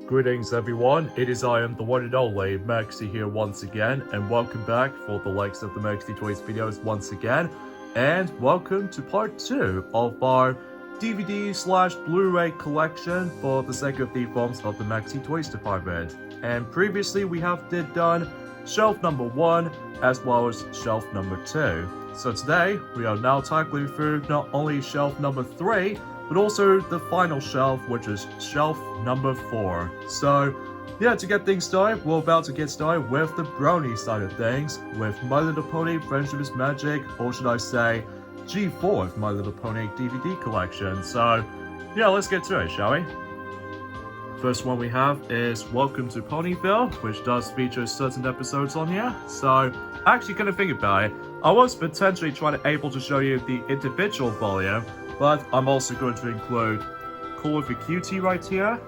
Greetings everyone, it is I am the one and only Maxi here once again, and welcome back for the likes of the Maxi Toys videos once again, and welcome to part 2 of our DVD/Blu-ray collection for the sake of the films of the Maxi Toys department. And previously we have done shelf number 1 as well as shelf number 2. So today we are now tackling through not only shelf number 3, but also the final shelf, which is shelf number 4. So yeah, to get things started, we're about to get started with the brownie side of things, with My Little Pony Friendship is Magic, or should I say G4 of My Little Pony DVD collection. So yeah, let's get to it, shall we? First one we have is Welcome to Ponyville, which does feature certain episodes on here. So actually kind of think about it, I was potentially able to show you the individual volume, but I'm also going to include Call of a Cutie right here,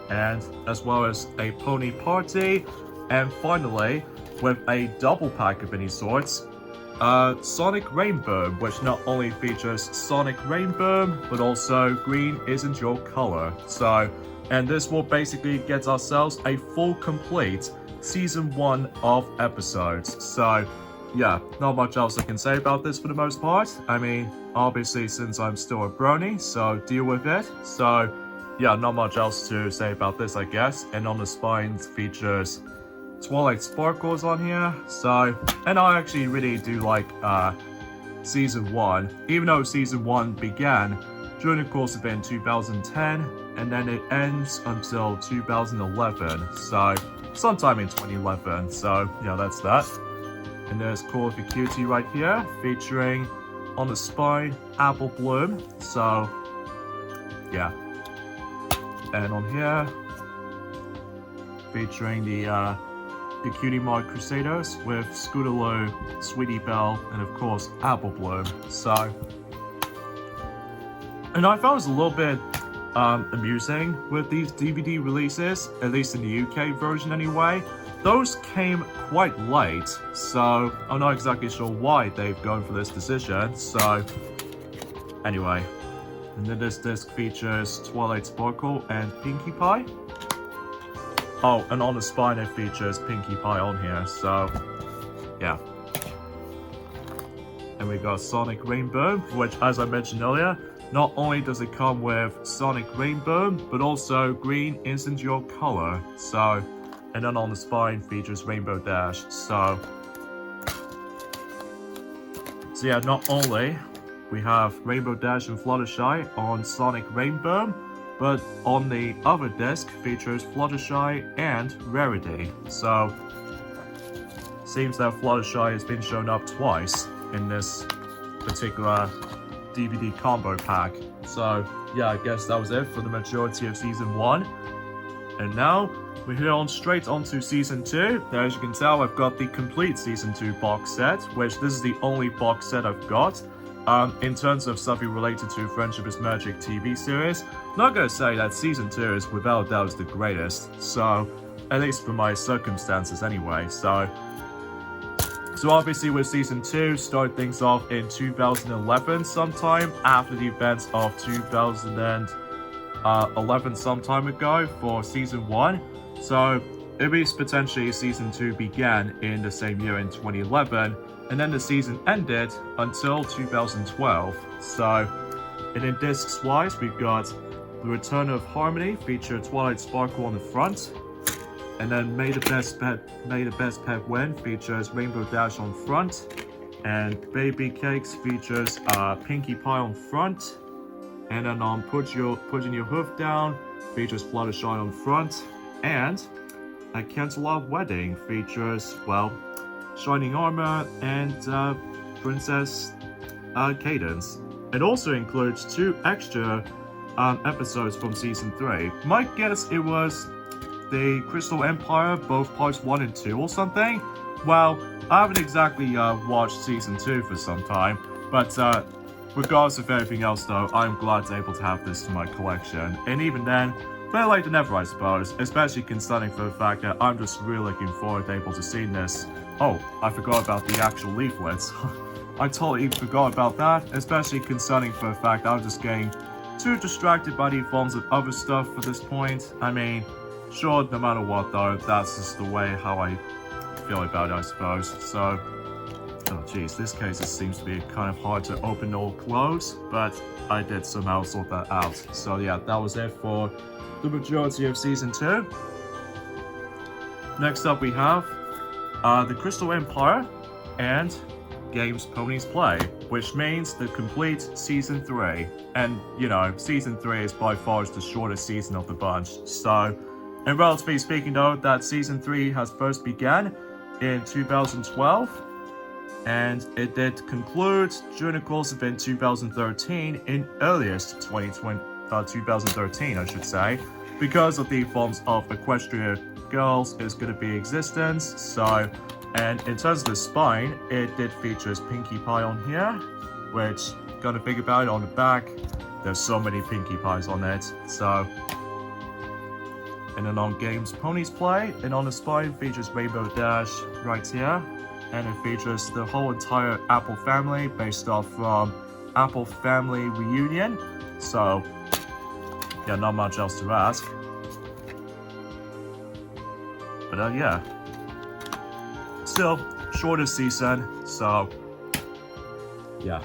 and as well as a Pony Party, and finally, with a double pack of any sorts, Sonic Rainbow, which not only features Sonic Rainbow, but also Green Isn't Your Color. So, and this will basically get ourselves a full complete Season 1 of episodes. So, yeah, not much else I can say about this for the most part. I mean, obviously since I'm still a brony, so deal with it. So yeah, not much else to say about this, I guess. And on the spine features Twilight Sparkles on here. So, and I actually really do like Season 1, even though Season 1 began during the course of it in 2010, and then it ends until 2011, so sometime in 2011, so yeah, that's that. And there's Call of a Cutie right here, featuring on the spine Apple Bloom. So yeah, and on here featuring the Cutie Mark Crusaders with Scootaloo, Sweetie Belle, and of course Apple Bloom. So, and I found it was a little bit amusing with these DVD releases, at least in the UK version anyway. Those came quite late, so I'm not exactly sure why they've gone for this decision. So anyway, and then this disc features Twilight Sparkle and Pinkie Pie. Oh, and on the spine it features Pinkie Pie on here, so yeah. And we got Sonic Rainbow, which, as I mentioned earlier, not only does it come with Sonic Rainbow, but also Green Isn't Your Color. So, and then on the spine features Rainbow Dash. So yeah, not only we have Rainbow Dash and Fluttershy on Sonic Rainbow, but on the other disc features Fluttershy and Rarity. So seems that Fluttershy has been shown up twice in this particular DVD combo pack. So yeah, I guess that was it for the majority of Season 1. And now we head on straight onto Season 2. Now, as you can tell, I've got the complete Season 2 box set, which this is the only box set I've got. In terms of something related to Friendship is Magic TV series, I'm not gonna say that Season 2 is without a doubt the greatest, so at least for my circumstances anyway. So obviously with Season 2, start things off in 2011 sometime, after the events of 2011 some time ago for Season 1. So it means potentially Season 2 began in the same year in 2011, and then the season ended until 2012. So, and in discs wise, we've got The Return of Harmony, featured Twilight Sparkle on the front, and then May the Best Pet Win features Rainbow Dash on front, and Baby Cakes features Pinkie Pie on front, and then on Putting Your Hoof Down features Fluttershy on front, and A Cantaloupe Wedding features, well, Shining Armor and Princess Cadence. It also includes 2 extra episodes from Season 3. My guess it was the Crystal Empire, both parts 1 and 2 or something. Well, I haven't exactly watched Season 2 for some time, but regardless of everything else though, I'm glad to be able to have this in my collection. And even then, better late than never, I suppose, especially concerning for the fact that I'm just really looking forward to able to seeing this. Oh, I forgot about the actual leaflets. I totally forgot about that, especially concerning for the fact that I'm just getting too distracted by the forms of other stuff for this point. I mean, sure, no matter what though, that's just the way how I feel about it, I suppose. So, oh geez, this case seems to be kind of hard to open or close, but I did somehow sort that out. So yeah, that was it for the majority of Season 2. Next up we have the Crystal Empire and Games Ponies Play, which means the complete Season 3. And, you know, Season 3 is by far the shortest season of the bunch. So, and relatively speaking though, that Season 3 has first began in 2012, and it did conclude during the course of in 2013, in earliest 2013 I should say, because of the forms of Equestria Girls is going to be existence. So, and in terms of the spine, it did features Pinkie Pie on here, which, gotta think about it, on the back, there's so many Pinkie Pies on it. So, and then on Games Ponies Play, and on the spine features Rainbow Dash right here, and it features the whole entire Apple family based off from Apple Family Reunion. So, yeah, not much else to ask. But yeah. Still, shortest season, so yeah.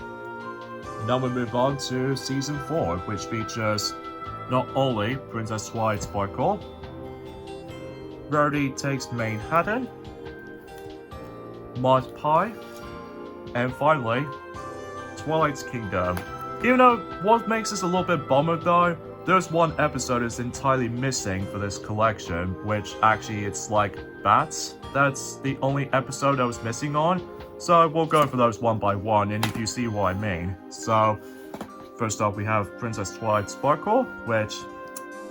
Now we move on to Season 4, which features not only Princess Twilight Sparkle, Rarity Takes Manhattan, Mod Pie, and finally, Twilight's Kingdom. Even though what makes this a little bit bummer though, there's one episode that's entirely missing for this collection, which actually it's like bats. That's the only episode I was missing on. So we'll go for those one by one, and if you see what I mean. So, first off we have Princess Twilight Sparkle, which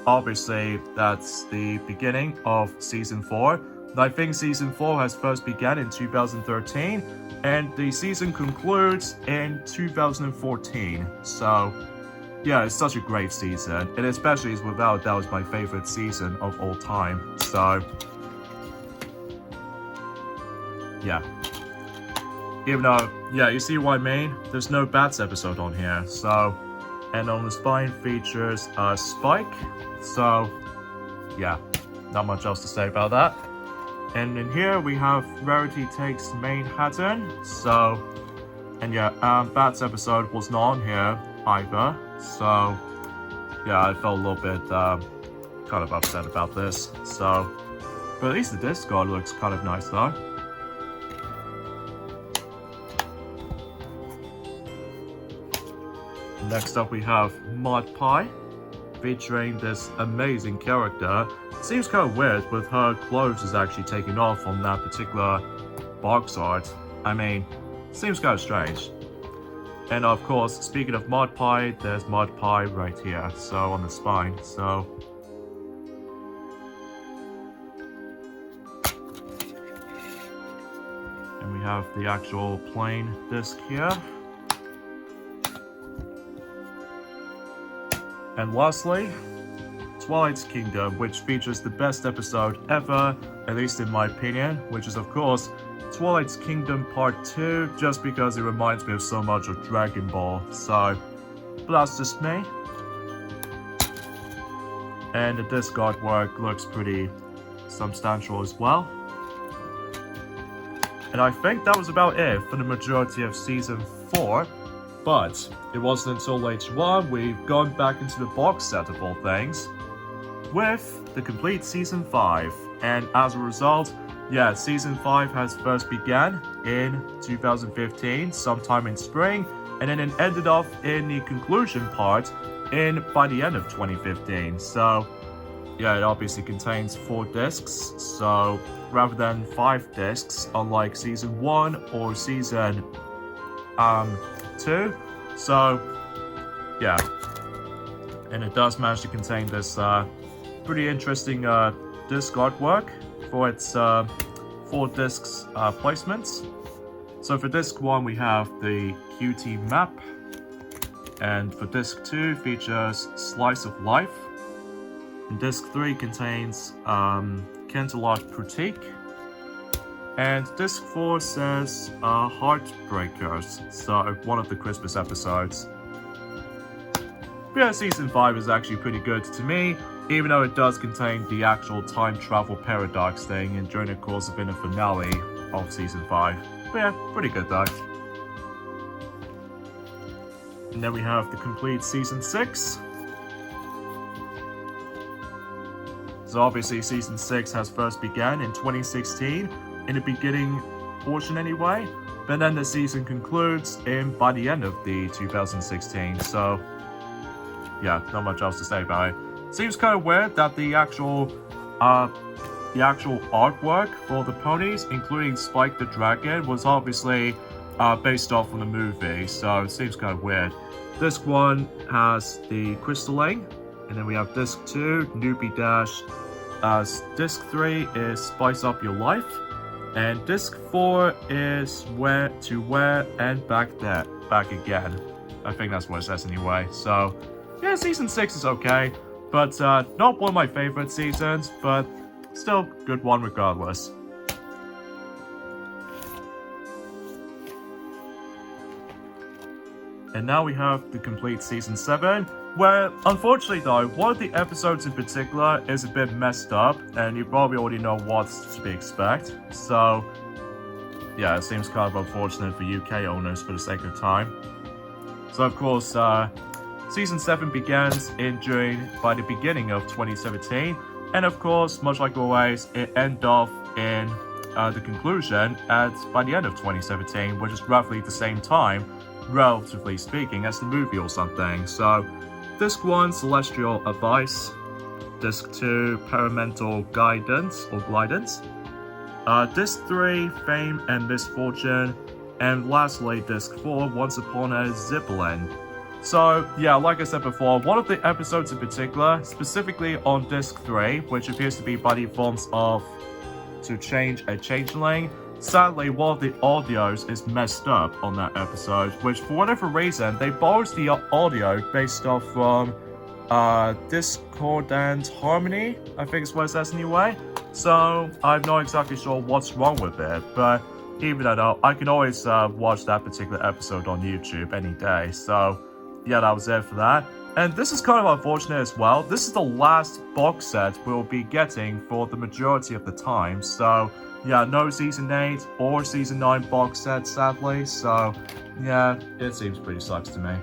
obviously that's the beginning of Season 4. And I think Season 4 has first begun in 2013, and the season concludes in 2014. So, yeah, it's such a great season, and especially without that was my favorite season of all time. So, yeah. Even though, yeah, you see what I mean? There's no Bats episode on here, so, and on the spine features Spike, so, yeah, not much else to say about that. And in here we have Rarity Takes Manhattan, so, and yeah, Bats episode was not on here either, so, yeah, I felt a little bit kind of upset about this, so, but at least the disc guard looks kind of nice though. Next up we have Mod Pie, featuring this amazing character. Seems kind of weird with her clothes is actually taken off on that particular box art. I mean, seems kind of strange. And of course, speaking of Mod Pie, there's Mod Pie right here, so on the spine, so. And we have the actual plain disc here. And lastly, Twilight's Kingdom, which features the best episode ever, at least in my opinion, which is of course Twilight's Kingdom Part 2, just because it reminds me of so much of Dragon Ball, so, but that's just me. And the disc artwork looks pretty substantial as well. And I think that was about it for the majority of Season 4. But it wasn't until later on we've gone back into the box set of all things with the complete Season 5. And as a result, yeah, Season 5 has first began in 2015, sometime in spring, and then it ended off in the conclusion part by the end of 2015. So, yeah, it obviously contains 4 discs, so rather than 5 discs, unlike Season 1 or Season 2, so yeah, and it does manage to contain this pretty interesting disc artwork for its 4 discs placements. So for disc 1 we have the QT map, and for disc 2 features Slice of Life, and disc 3 contains Canterlot Pratique, and disc 4 says Heartbreakers, so one of the Christmas episodes. But yeah, Season 5 is actually pretty good to me. even though it does contain the actual time travel paradox thing and during the course of in the finale of season 5. But yeah, pretty good though. And then we have the complete season 6. So obviously season 6 has first began in 2016, in the beginning portion anyway, but then the season concludes by the end of the 2016, so yeah, not much else to say about it. Seems kind of weird that the actual artwork for the ponies, including Spike the Dragon, was obviously based off of the movie, so it seems kind of weird. Disc 1 has the crystalline, and then we have Disc 2, Newbie Dash. Disc 3 is Spice Up Your Life, and Disc 4 is Wear to Wear and Back Again. I think that's what it says anyway. So yeah, season 6 is okay, but not one of my favorite seasons, but still good one regardless. And now we have the complete season 7, where unfortunately though, one of the episodes in particular is a bit messed up, and you probably already know what to expect. So yeah, it seems kind of unfortunate for UK owners for the sake of time. So of course, season 7 begins by the beginning of 2017, and of course, much like always, it ends off in the conclusion by the end of 2017, which is roughly the same time, relatively speaking, as the movie or something. So Disc 1, Celestial Advice. Disc 2, Parental Guidance or Guidance. Disc 3, Fame and Misfortune. And lastly, Disc 4, Once Upon a Zippelin. So yeah, like I said before, one of the episodes in particular, specifically on Disc 3, which appears to be by the forms of To Change a Changeling, sadly, one of the audios is messed up on that episode, which for whatever reason, they borrowed the audio based off from Discordant Harmony, I think is what it says anyway. So I'm not exactly sure what's wrong with it, but even though I can always watch that particular episode on YouTube any day. So yeah, that was it for that. And this is kind of unfortunate as well. This is the last box set we'll be getting for the majority of the time. So yeah, no Season 8 or Season 9 box set, sadly. So yeah, it seems pretty sucks to me.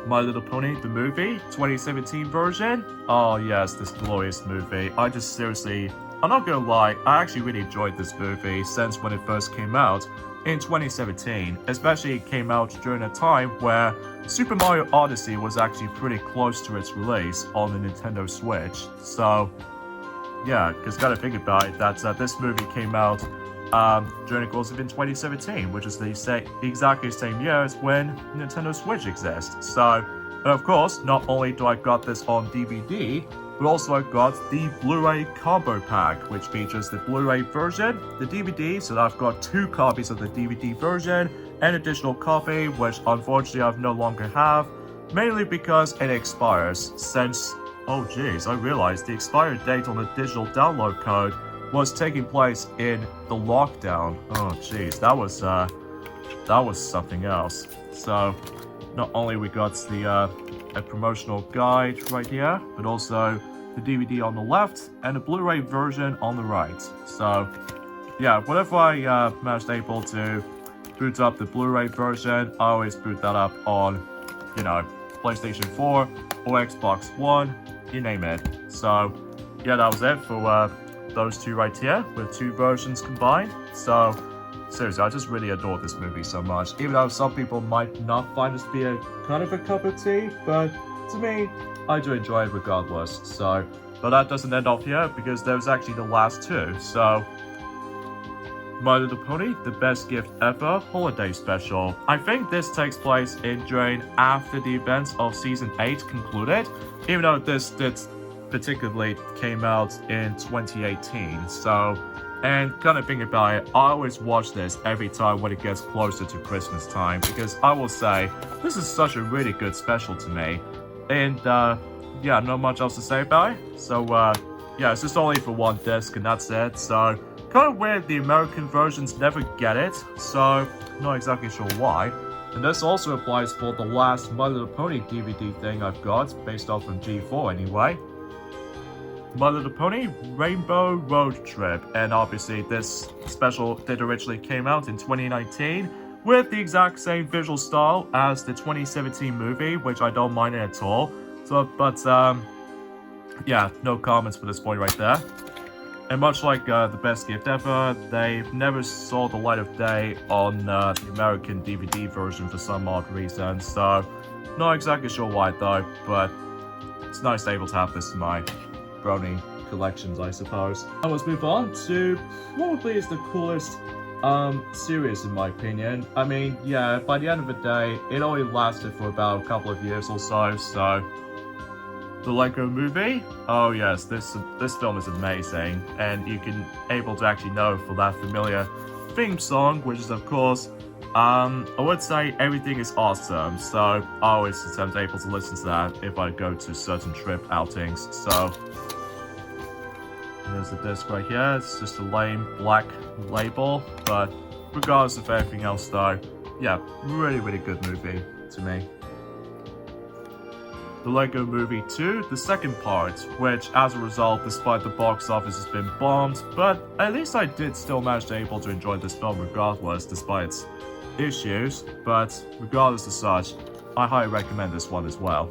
My Little Pony, the movie, 2017 version. Oh yes, this glorious movie. I'm not gonna lie, I actually really enjoyed this movie since when it first came out in 2017. Especially it came out during a time where Super Mario Odyssey was actually pretty close to its release on the Nintendo Switch. So yeah, because gotta think about it, that this movie came out during the course of in 2017, which is exactly the same year as when Nintendo Switch exists. So, and of course, not only do I got this on DVD, but also I got the Blu-Ray combo pack, which features the Blu-ray version, the DVD, so I've got 2 copies of the DVD version, and additional copy, which unfortunately I no longer have, mainly because it expires since, oh geez, I realized the expiry date on the digital download code was taking place in the lockdown. Oh geez, that was something else. So not only we got the a promotional guide right here, but also the DVD on the left and the Blu-ray version on the right. So yeah, whenever I managed able to boot up the Blu-ray version, I always boot that up on, you know, PlayStation 4 or Xbox One, you name it. So yeah, that was it for those 2 right here, with 2 versions combined. So seriously, I just really adore this movie so much, even though some people might not find this to be a kind of a cup of tea, but to me, I do enjoy it regardless. So, but that doesn't end off here, because there's actually the last 2. So My Little Pony, The Best Gift Ever Holiday Special. I think this takes place during after the events of Season 8 concluded, even though this particularly came out in 2018. So, and kind of thinking about it, I always watch this every time when it gets closer to Christmas time, because I will say, this is such a really good special to me. And yeah, not much else to say about it. So yeah, it's just only for 1 disc and that's it. So kind of weird the American versions never get it, so not exactly sure why. And this also applies for the last My Little Pony DVD thing I've got, based off from G4 anyway. My Little Pony Rainbow Road Trip, and obviously this special did originally came out in 2019 with the exact same visual style as the 2017 movie, which I don't mind it at all. So, but yeah, no comments for this point right there. And much like The Best Gift Ever, they never saw the light of day on the American DVD version for some odd reason, so not exactly sure why though, but it's nice to be able to have this in my Brony collections, I suppose. Now let's move on to probably is the coolest series in my opinion. I mean, yeah, by the end of the day, it only lasted for about a couple of years or so. The Lego Movie? Oh yes, this film is amazing, and you can able to actually know for that familiar theme song, which is of course, I would say Everything is Awesome, so I always attempt able to listen to that if I go to certain trip outings, so. There's the disc right here, it's just a lame black label, but regardless of everything else though, yeah, really good movie to me. The Lego Movie 2, the second part, which as a result, despite the box office has been bombed, but at least I did still manage to able to enjoy this film regardless, despite its issues, but regardless of such, I highly recommend this one as well.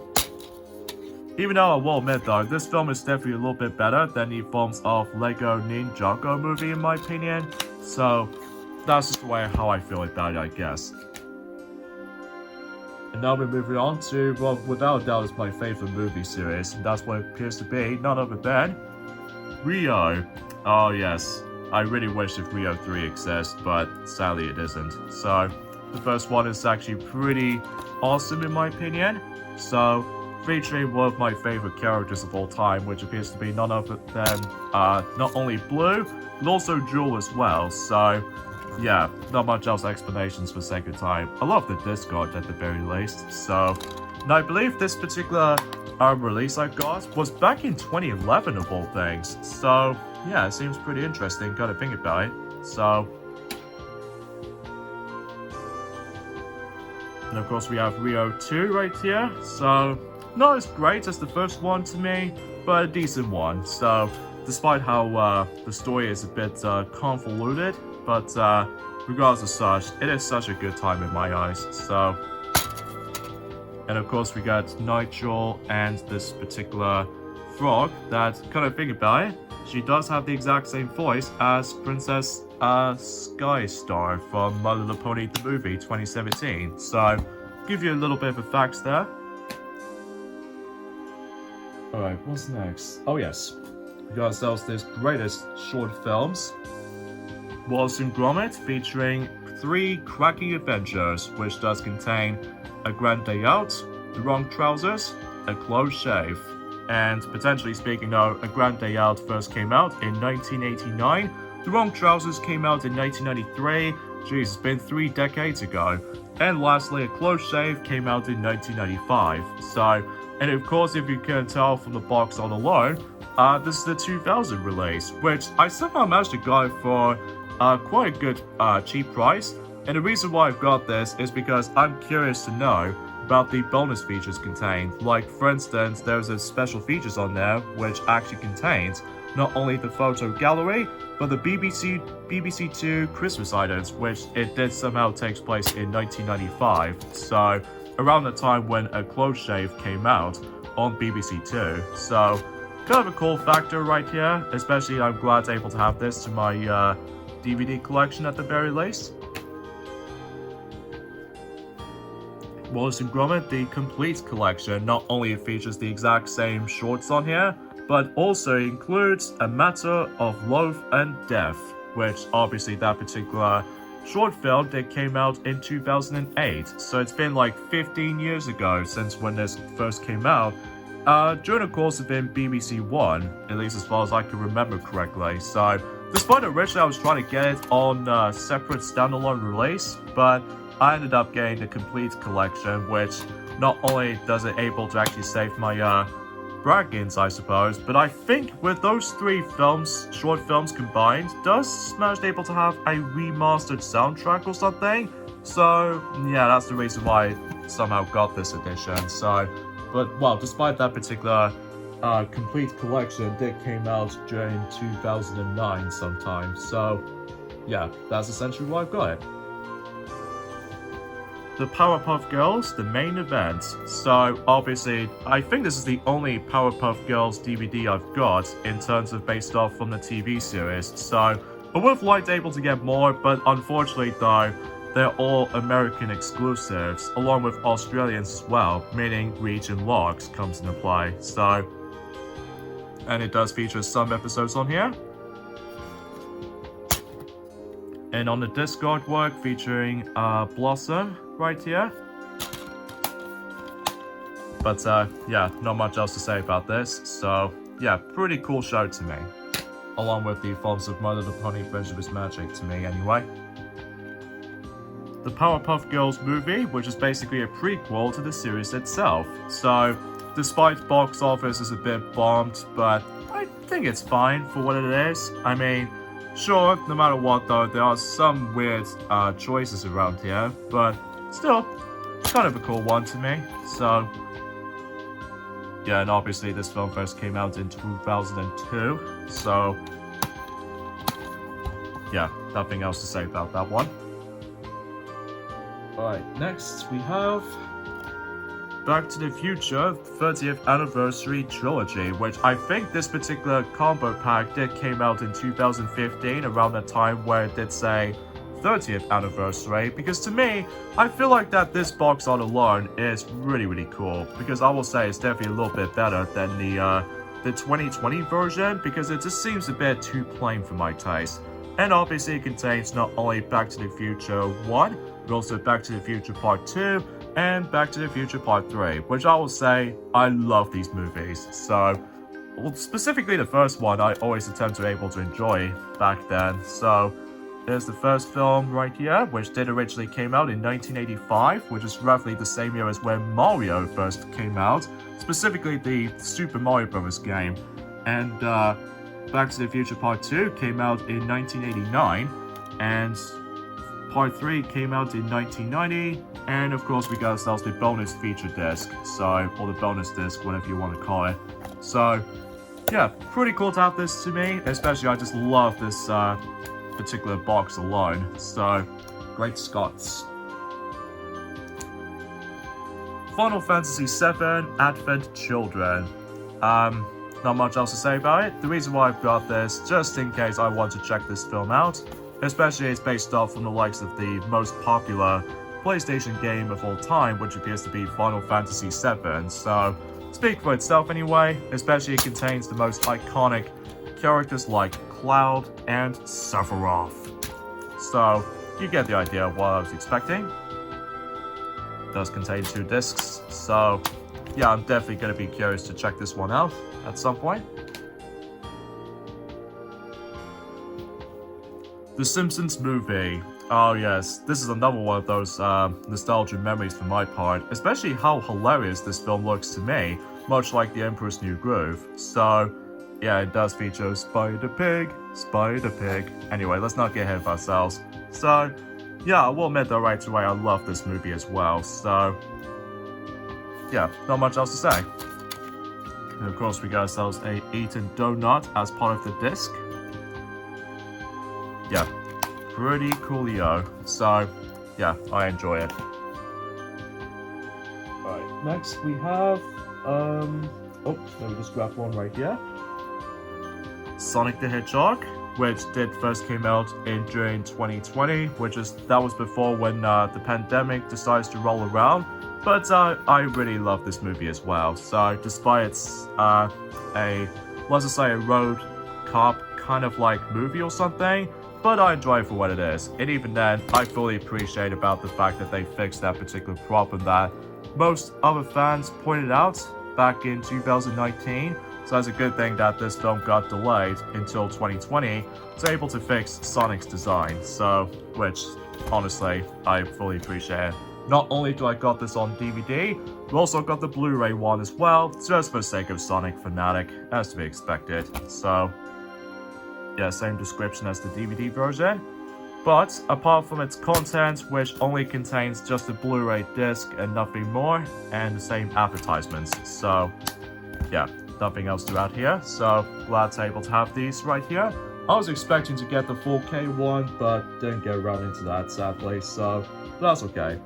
Even though I will admit though, this film is definitely a little bit better than the films of Lego Ninjago Movie in my opinion, so that's just the way how I feel about it, I guess. And now we're moving on to, well, without a doubt, is my favorite movie series, and that's what it appears to be, none other than Rio. Oh yes, I really wish if Rio 3 exists, but sadly it isn't. So, the first one is actually pretty awesome in my opinion, so featuring one of my favorite characters of all time, which appears to be none other than not only Blue, but also Jewel as well, so yeah, not much else explanations for sake of time. I love the disc art at the very least, so. And I believe this particular release I got was back in 2011 of all things, so yeah, it seems pretty interesting, gotta think about it, so. And of course we have Rio 2 right here, so not as great as the first one to me, but a decent one, so despite how the story is a bit convoluted, but regardless of such, it is such a good time in my eyes, so. And of course we got Nigel and this particular frog that, kind of think about it, she does have the exact same voice as Princess Skystar from My Little Pony the movie 2017, so give you a little bit of a facts there. Alright, what's next? Oh yes, we got ourselves this greatest short films. Wallace and Gromit, featuring 3 cracking adventures, which does contain A Grand Day Out, The Wrong Trousers, A Close Shave. And potentially speaking though, A Grand Day Out first came out in 1989, The Wrong Trousers came out in 1993, jeez, it's been 3 decades ago. And lastly, A Close Shave came out in 1995, so, and of course if you can tell from the box art alone, this is the 2000 release, which I somehow managed to get for quite a good cheap price, and the reason why I've got this is because I'm curious to know about the bonus features contained. Like for instance, there's a special features on there which actually contains not only the photo gallery, but the BBC 2 Christmas items, which it did somehow takes place in 1995, so around the time when A Close Shave came out on BBC 2, so kind of a cool factor right here, especially I'm glad able to have this to my DVD collection at the very least. Wallace and Gromit, the complete collection, not only features the exact same shorts on here, but also includes A Matter of Love and Death, which obviously that particular short film that came out in 2008, so it's been like 15 years ago since when this first came out, during the course of in BBC One, at least as far as I can remember correctly, so despite originally I was trying to get it on a separate standalone release, but I ended up getting the complete collection, which not only does it able to actually save my braggings, I suppose, but I think with those 3 films, short films combined, does Smash able to have a remastered soundtrack or something? So, yeah, that's the reason why I somehow got this edition. So, but, well, despite that particular complete collection, it came out during 2009 sometime. So, yeah, that's essentially why I've got it. The Powerpuff Girls, the main event. So, obviously, I think this is the only Powerpuff Girls DVD I've got in terms of based off from the TV series. So, I would have liked able to get more, but unfortunately though, they're all American exclusives, along with Australians as well, meaning region locks comes into play. So, and it does feature some episodes on here. And on the disc artwork featuring Blossom right here. But yeah, not much else to say about this. So yeah, pretty cool show to me. Along with the forms of My Little Pony Friendship is Magic to me anyway. The Powerpuff Girls movie, which is basically a prequel to the series itself. So despite box office is a bit bombed, but I think it's fine for what it is. I mean, sure, no matter what though, there are some weird choices around here, but still, it's kind of a cool one to me. So, yeah, and obviously this film first came out in 2002, so, yeah, nothing else to say about that one. Alright, next we have Back to the Future 30th Anniversary Trilogy, which I think this particular combo pack did came out in 2015, around the time where it did say 30th anniversary, because to me, I feel like that this box art alone is really cool, because I will say it's definitely a little bit better than the 2020 version, because it just seems a bit too plain for my taste. And obviously it contains not only Back to the Future 1, but also Back to the Future Part 2, and Back to the Future Part 3, which I will say, I love these movies. So, well, specifically the first one, I always attempt to be able to enjoy back then. So, there's the first film right here, which did originally came out in 1985, which is roughly the same year as when Mario first came out, specifically the Super Mario Bros. Game. And Back to the Future Part 2 came out in 1989, and Part 3 came out in 1990, and of course we got ourselves the bonus feature disc, so, or the bonus disc, whatever you want to call it. So, yeah, pretty cool to have this to me, especially I just love this particular box alone, so, great Scots. Final Fantasy VII Advent Children. Not much else to say about it. The reason why I've got this, just in case I want to check this film out, especially it's based off from the likes of the most popular PlayStation game of all time, which appears to be Final Fantasy VII. So, speak for itself anyway, especially it contains the most iconic characters like Cloud and Sephiroth. So, you get the idea of what I was expecting. It does contain 2 discs, so yeah, I'm definitely going to be curious to check this one out at some point. The Simpsons movie. Oh yes, this is another one of those nostalgia memories for my part, especially how hilarious this film looks to me, much like The Emperor's New Groove. So, yeah, it does feature Spider Pig. Anyway, let's not get ahead of ourselves. So, yeah, I will admit though right away, I love this movie as well, so, yeah, not much else to say. And of course, we got ourselves a Eaten Donut as part of the disc. Yeah, pretty coolio. So, yeah, I enjoy it. Alright, next we have, let me just grab one right here. Sonic the Hedgehog, which did first came out during 2020, that was before when the pandemic decides to roll around. But I really love this movie as well. So despite it's let's just say a road cop kind of like movie or something, but I enjoy it for what it is. And even then, I fully appreciate about the fact that they fixed that particular problem that most other fans pointed out back in 2019. So that's a good thing that this film got delayed until 2020 to able to fix Sonic's design. So, which honestly, I fully appreciate. not only do I got this on DVD, we also got the Blu-ray one as well, just for the sake of Sonic fanatic, as to be expected. So, yeah, same description as the DVD version. But apart from its content, which only contains just a Blu-ray disc and nothing more, and the same advertisements. So, yeah, nothing else to add here. So, glad to be able to have these right here. I was expecting to get the 4K one, but didn't get around into that, sadly, so that's okay.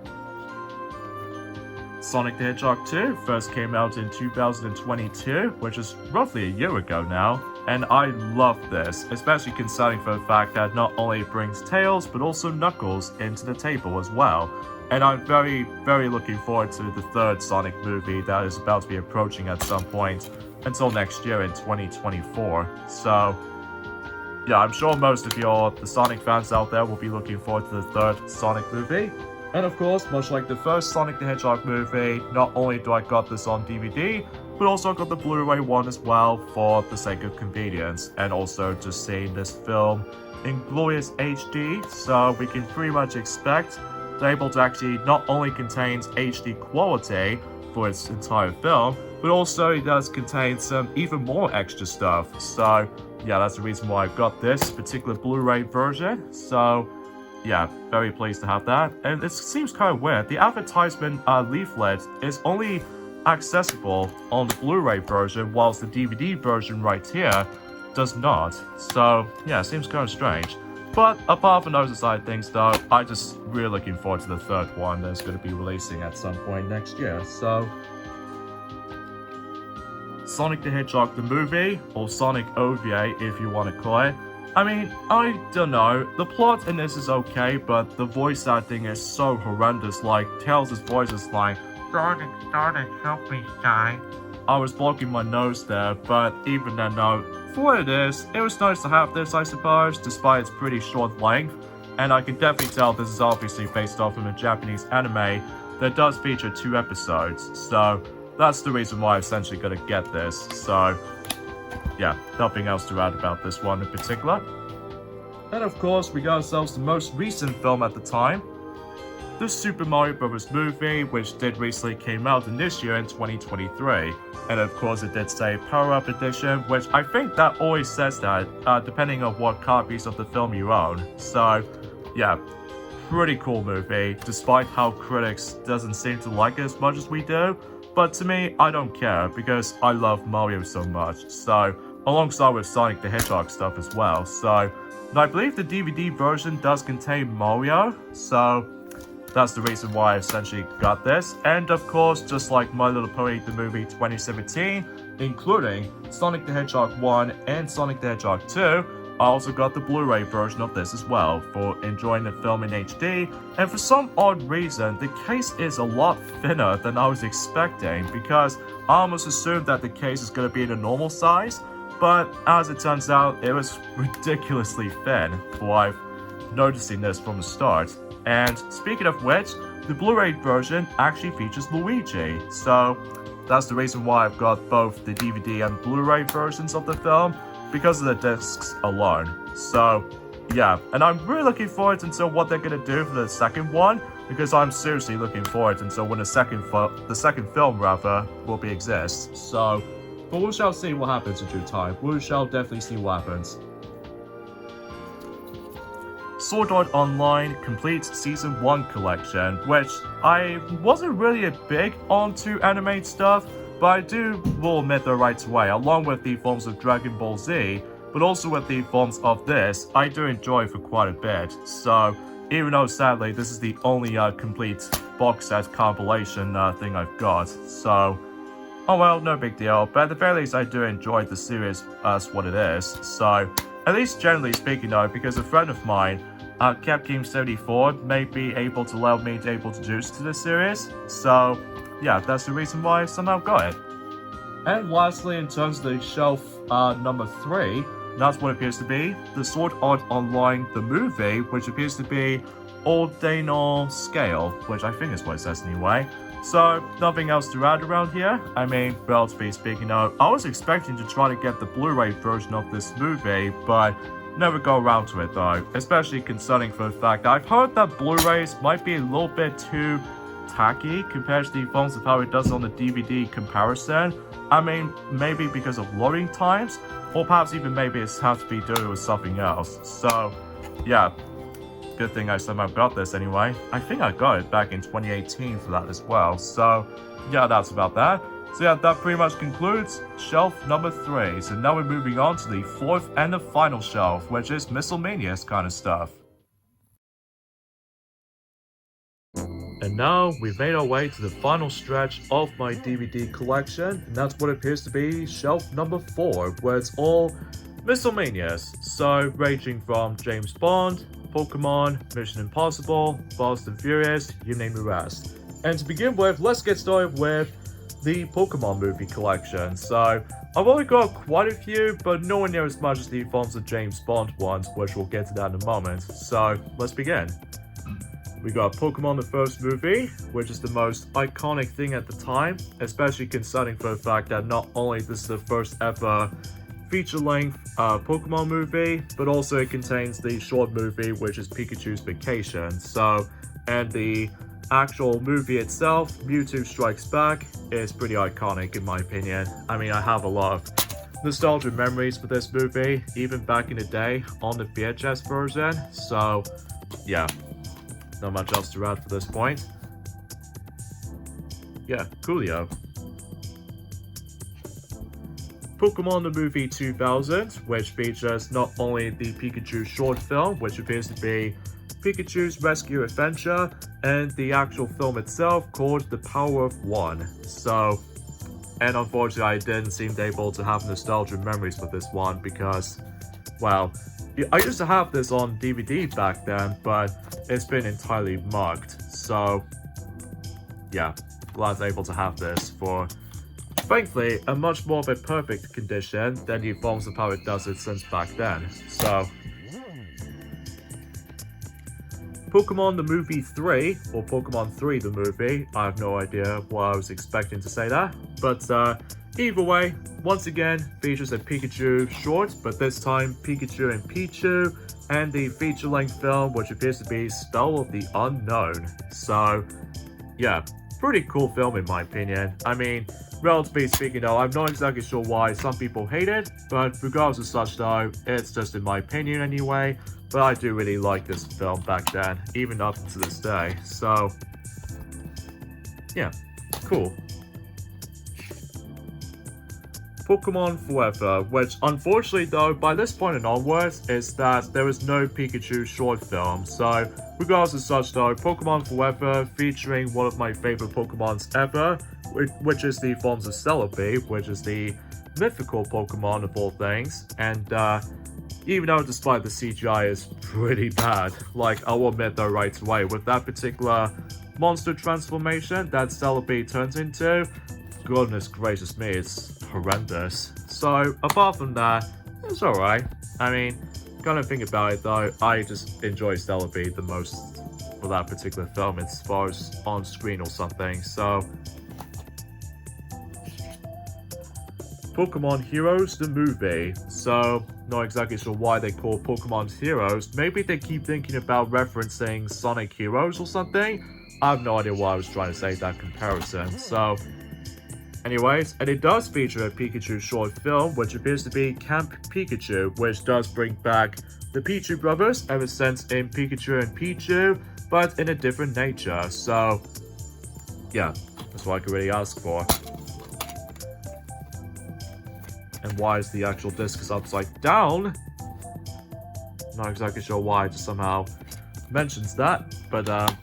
Sonic the Hedgehog 2 first came out in 2022, which is roughly a year ago now, and I love this, especially considering for the fact that not only it brings Tails, but also Knuckles into the table as well. And I'm very, very looking forward to the third Sonic movie that is about to be approaching at some point, until next year in 2024, so yeah, I'm sure most of the Sonic fans out there will be looking forward to the third Sonic movie. And of course, much like the first Sonic the Hedgehog movie, not only do I got this on DVD, but also got the Blu-ray one as well for the sake of convenience, and also just seeing this film in glorious HD, so we can pretty much expect the able to actually not only contains HD quality for its entire film, but also it does contain some even more extra stuff. So yeah, that's the reason why I've got this particular Blu-ray version. So yeah, very pleased to have that. And it seems kind of weird. The advertisement leaflet is only accessible on the Blu-ray version, whilst the DVD version right here does not. So yeah, it seems kind of strange. But apart from those side things though, I just really looking forward to the third one that's going to be releasing at some point next year. So Sonic the Hedgehog the movie, or Sonic OVA if you want to call it. I mean, I don't know, the plot in this is okay, but the voice acting is so horrendous. Like, Tails' voice is like, Sonic, help me, guy. I was blocking my nose there, but even then though, for what it is, it was nice to have this, I suppose, despite its pretty short length. And I can definitely tell this is obviously based off of a Japanese anime that does feature 2 episodes, so that's the reason why I'm essentially gonna get this. So yeah, nothing else to add about this one in particular. And of course, we got ourselves the most recent film at the time, the Super Mario Bros. Movie, which did recently came out in this year in 2023. And of course, it did say Power Up Edition, which I think that always says that, depending on what copies of the film you own. So yeah, pretty cool movie, despite how critics doesn't seem to like it as much as we do. But to me, I don't care, because I love Mario so much. So, alongside with Sonic the Hedgehog stuff as well. So, and I believe the DVD version does contain Mario, so that's the reason why I essentially got this. And of course, just like My Little Pony the movie 2017, including Sonic the Hedgehog 1 and Sonic the Hedgehog 2, I also got the Blu-ray version of this as well for enjoying the film in HD, and for some odd reason, the case is a lot thinner than I was expecting, because I almost assumed that the case is going to be in a normal size, but as it turns out, it was ridiculously thin, while noticing this from the start. And speaking of which, the Blu-ray version actually features Luigi, so that's the reason why I've got both the DVD and Blu-ray versions of the film, because of the discs alone. So yeah, and I'm really looking forward until what they're gonna do for the second one, because I'm seriously looking forward until when the second film will be exist. So, but we shall see what happens in due time. We shall definitely see what happens. Sword Art Online completes Season 1 collection, which I wasn't really a big onto anime stuff, but I will admit though right away, along with the forms of Dragon Ball Z, but also with the forms of this, I do enjoy for quite a bit. So, even though sadly this is the only complete box set compilation thing I've got, so oh well, no big deal. But at the very least, I do enjoy the series as what it is. So, at least generally speaking though, because a friend of mine, CapGame74, may be able to allow me to introduce to the series. So yeah, that's the reason why I somehow got it. And lastly, in terms of the shelf number 3, that's what it appears to be. The Sword Art Online, the movie, which appears to be ordinal scale, which I think is what it says anyway. So, nothing else to add around here. I mean, relatively speaking though, I was expecting to try to get the Blu-ray version of this movie, but never go around to it though, especially concerning for the fact that I've heard that Blu-rays might be a little bit too tacky compared to the films of how it does on the DVD comparison. I mean, maybe because of loading times, or perhaps even maybe it's has to be doing with something else. So, yeah, good thing I somehow got this anyway. I think I got it back in 2018 for that as well. So, yeah, that's about that. So yeah, that pretty much concludes shelf number 3. So now we're moving on to the 4th and the final shelf, which is miscellaneous kind of stuff. And now we've made our way to the final stretch of my DVD collection, and that's what appears to be shelf number 4, where it's all miscellaneous. So ranging from James Bond, Pokemon, Mission Impossible, Fast and Furious, you name the rest. And to begin with, let's get started with the Pokemon movie collection. So I've only got quite a few, but nowhere near as much as the films of James Bond ones, which we'll get to that in a moment. So let's begin. We got Pokemon the first movie, which is the most iconic thing at the time, especially considering for the fact that not only this is the first ever feature-length Pokemon movie, but also it contains the short movie, which is Pikachu's Vacation. So, and the actual movie itself, Mewtwo Strikes Back, is pretty iconic in my opinion. I mean, I have a lot of nostalgia memories with this movie, even back in the day on the VHS version. So, yeah, not much else to add for this point. Yeah, coolio. Pokemon the movie 2000, which features not only the Pikachu short film, which appears to be Pikachu's Rescue Adventure, and the actual film itself called The Power of One. So, and unfortunately I didn't seem able to have nostalgia memories with this one because, well, I used to have this on DVD back then, but it's been entirely mugged. So, yeah, glad I was able to have this for, thankfully, a much more of a perfect condition than the films of how it does it since back then. So, Pokemon the Movie 3, or Pokemon 3 the movie, I have no idea what I was expecting to say that, but either way, once again, features a Pikachu short, but this time Pikachu and Pichu, and the feature-length film, which appears to be Spell of the Unknown. So, yeah, pretty cool film in my opinion. I mean, relatively speaking though, I'm not exactly sure why some people hate it, but regardless of such though, it's just in my opinion anyway. But I do really like this film back then, even up to this day. So, yeah, cool. Pokemon Forever, which unfortunately though, by this point and onwards, is that there is no Pikachu short film. So, regardless of such though, Pokemon Forever featuring one of my favorite Pokemons ever, which is the forms of Celebi, which is the mythical Pokemon of all things. And, even though despite the CGI is pretty bad, like I will admit though right away, with that particular monster transformation that Celebi turns into, goodness gracious me, it's horrendous. So apart from that, it's alright. I mean, kind of think about it though, I just enjoy Celebi the most for that particular film as far as on screen or something. So Pokemon Heroes the movie. So, not exactly sure why they call Pokemon Heroes. Maybe they keep thinking about referencing Sonic Heroes or something. I have no idea why I was trying to say that comparison. So, anyways, and it does feature a Pikachu short film, which appears to be Camp Pikachu, which does bring back the Pichu brothers ever since in Pikachu and Pichu, but in a different nature. So, yeah, that's what I could really ask for. And why is the actual disc is upside down? Not exactly sure why, it just somehow mentions that. But at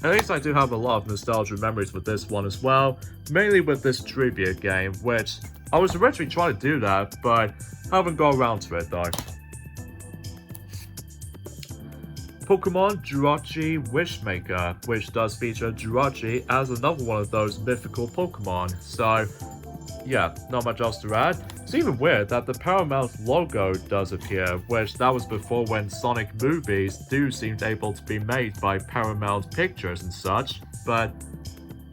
least I do have a lot of nostalgia memories with this one as well. Mainly with this trivia game, which I was originally trying to do that, but haven't got around to it though. Pokemon Jirachi Wishmaker, which does feature Jirachi as another one of those mythical Pokemon. So, yeah, not much else to add. It's even weird that the Paramount logo does appear, which that was before when Sonic movies do seem able to be made by Paramount Pictures and such, but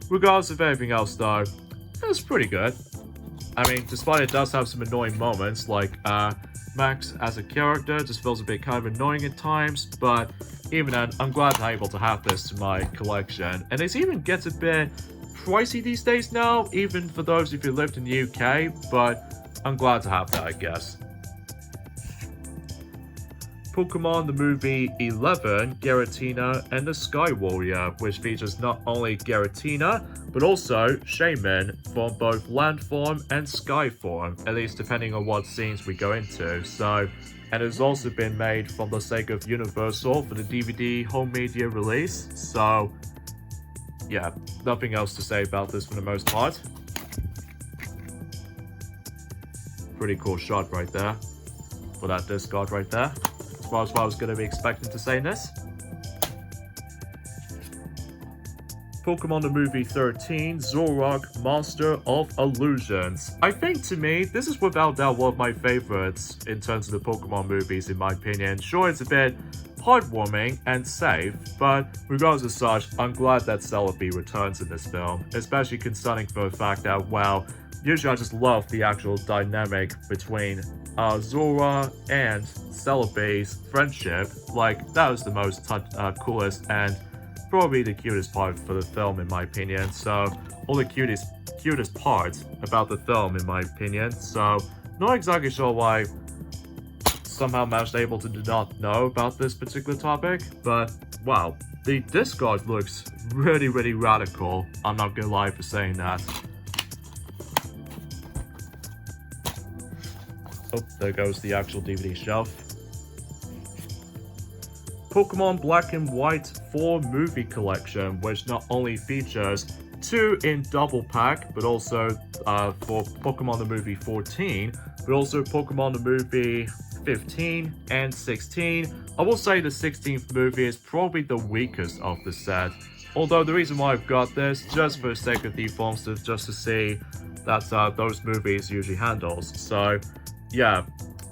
regardless of anything else though, it's pretty good. I mean, despite it does have some annoying moments, like Max as a character just feels a bit kind of annoying at times, but even then, I'm glad I'm able to have this to my collection. And it even gets a bit pricey these days now, even for those if you lived in the UK, but I'm glad to have that, I guess. Pokemon the movie 11, Giratina and the Sky Warrior, which features not only Giratina, but also Shaman from both land form and sky form, at least depending on what scenes we go into. So, and it's also been made from the sake of Universal for the DVD home media release. So, yeah, nothing else to say about this for the most part. Pretty cool shot right there for that discard right there. As far as what I was going to be expecting to say in this. Pokemon the movie 13, Zoroark, Master of Illusions. I think to me, this is without doubt one of my favorites in terms of the Pokemon movies, in my opinion. Sure, it's a bit heartwarming and safe, but regardless of such, I'm glad that Celebi returns in this film, especially concerning for the fact that, well, usually I just love the actual dynamic between Zora and Celebi's friendship. Like, that was the most coolest and probably the cutest part for the film, in my opinion. So, all the cutest parts about the film, in my opinion. So, not exactly sure why somehow managed able to do not know about this particular topic, but wow, the discard looks really, really radical. I'm not gonna lie for saying that. Oh, there goes the actual DVD shelf. Pokemon Black and White 4 movie collection, which not only features 2 in double pack, but also for Pokemon the movie 14, but also Pokemon the movie 15 and 16. I will say the 16th movie is probably the weakest of the set. Although the reason why I've got this, just for the sake of the forms, is just to see that those movies usually handles. So, yeah,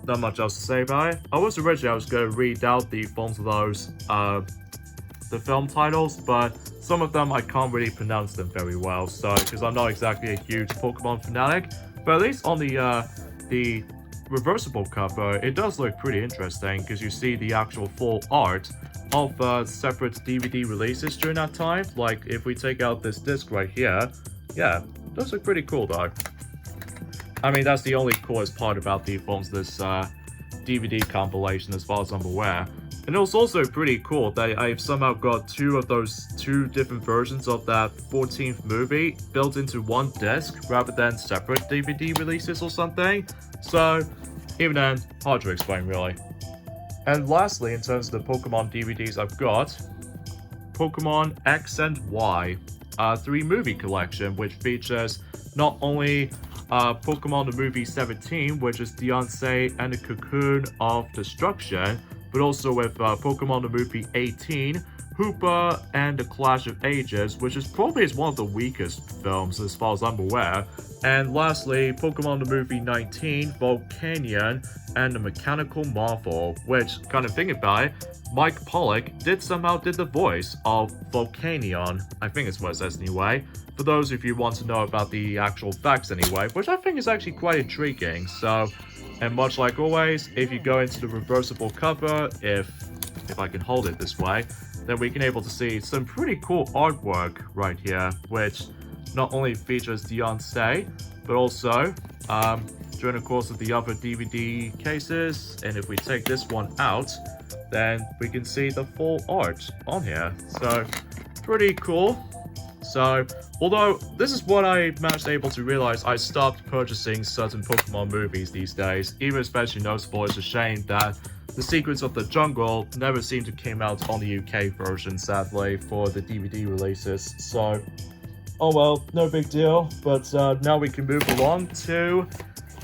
not much else to say about it. I was going to read out the forms of those, the film titles, but some of them I can't really pronounce them very well, so, because I'm not exactly a huge Pokemon fanatic, but at least on the reversible cover, it does look pretty interesting, because you see the actual full art of separate DVD releases during that time. Like, if we take out this disc right here, yeah, it does look pretty cool though. I mean, that's the only coolest part about the forms of this DVD compilation as far as I'm aware. And it was also pretty cool that I've somehow got 2 of those 2 different versions of that 14th movie built into one disc rather than separate DVD releases or something. So, even then, hard to explain really. And lastly, in terms of the Pokemon DVDs I've got, Pokemon X and Y, 3 movie collection, which features not only Pokemon the movie 17, which is Deontay and the Cocoon of Destruction, but also with Pokemon the movie 18, Hoopa and the Clash of Ages, which is probably one of the weakest films as far as I'm aware. And lastly, Pokemon the movie 19, Volcanion and the Mechanical Marvel, which, kind of thinking about it, Mike Pollock somehow did the voice of Volcanion. I think it's what it says anyway. For those of you who want to know about the actual facts anyway, which I think is actually quite intriguing. So, and much like always, if you go into the reversible cover, if I can hold it this way, then we can able to see some pretty cool artwork right here, which not only features Deontay, but also during the course of the other DVD cases. And if we take this one out, then we can see the full art on here. So, pretty cool. So, although this is what I managed able to realize, I stopped purchasing certain Pokemon movies these days. Even especially noticeable, it's a shame that The Secrets of the Jungle never seemed to came out on the UK version, sadly, for the DVD releases. So, oh well, no big deal. But now we can move along to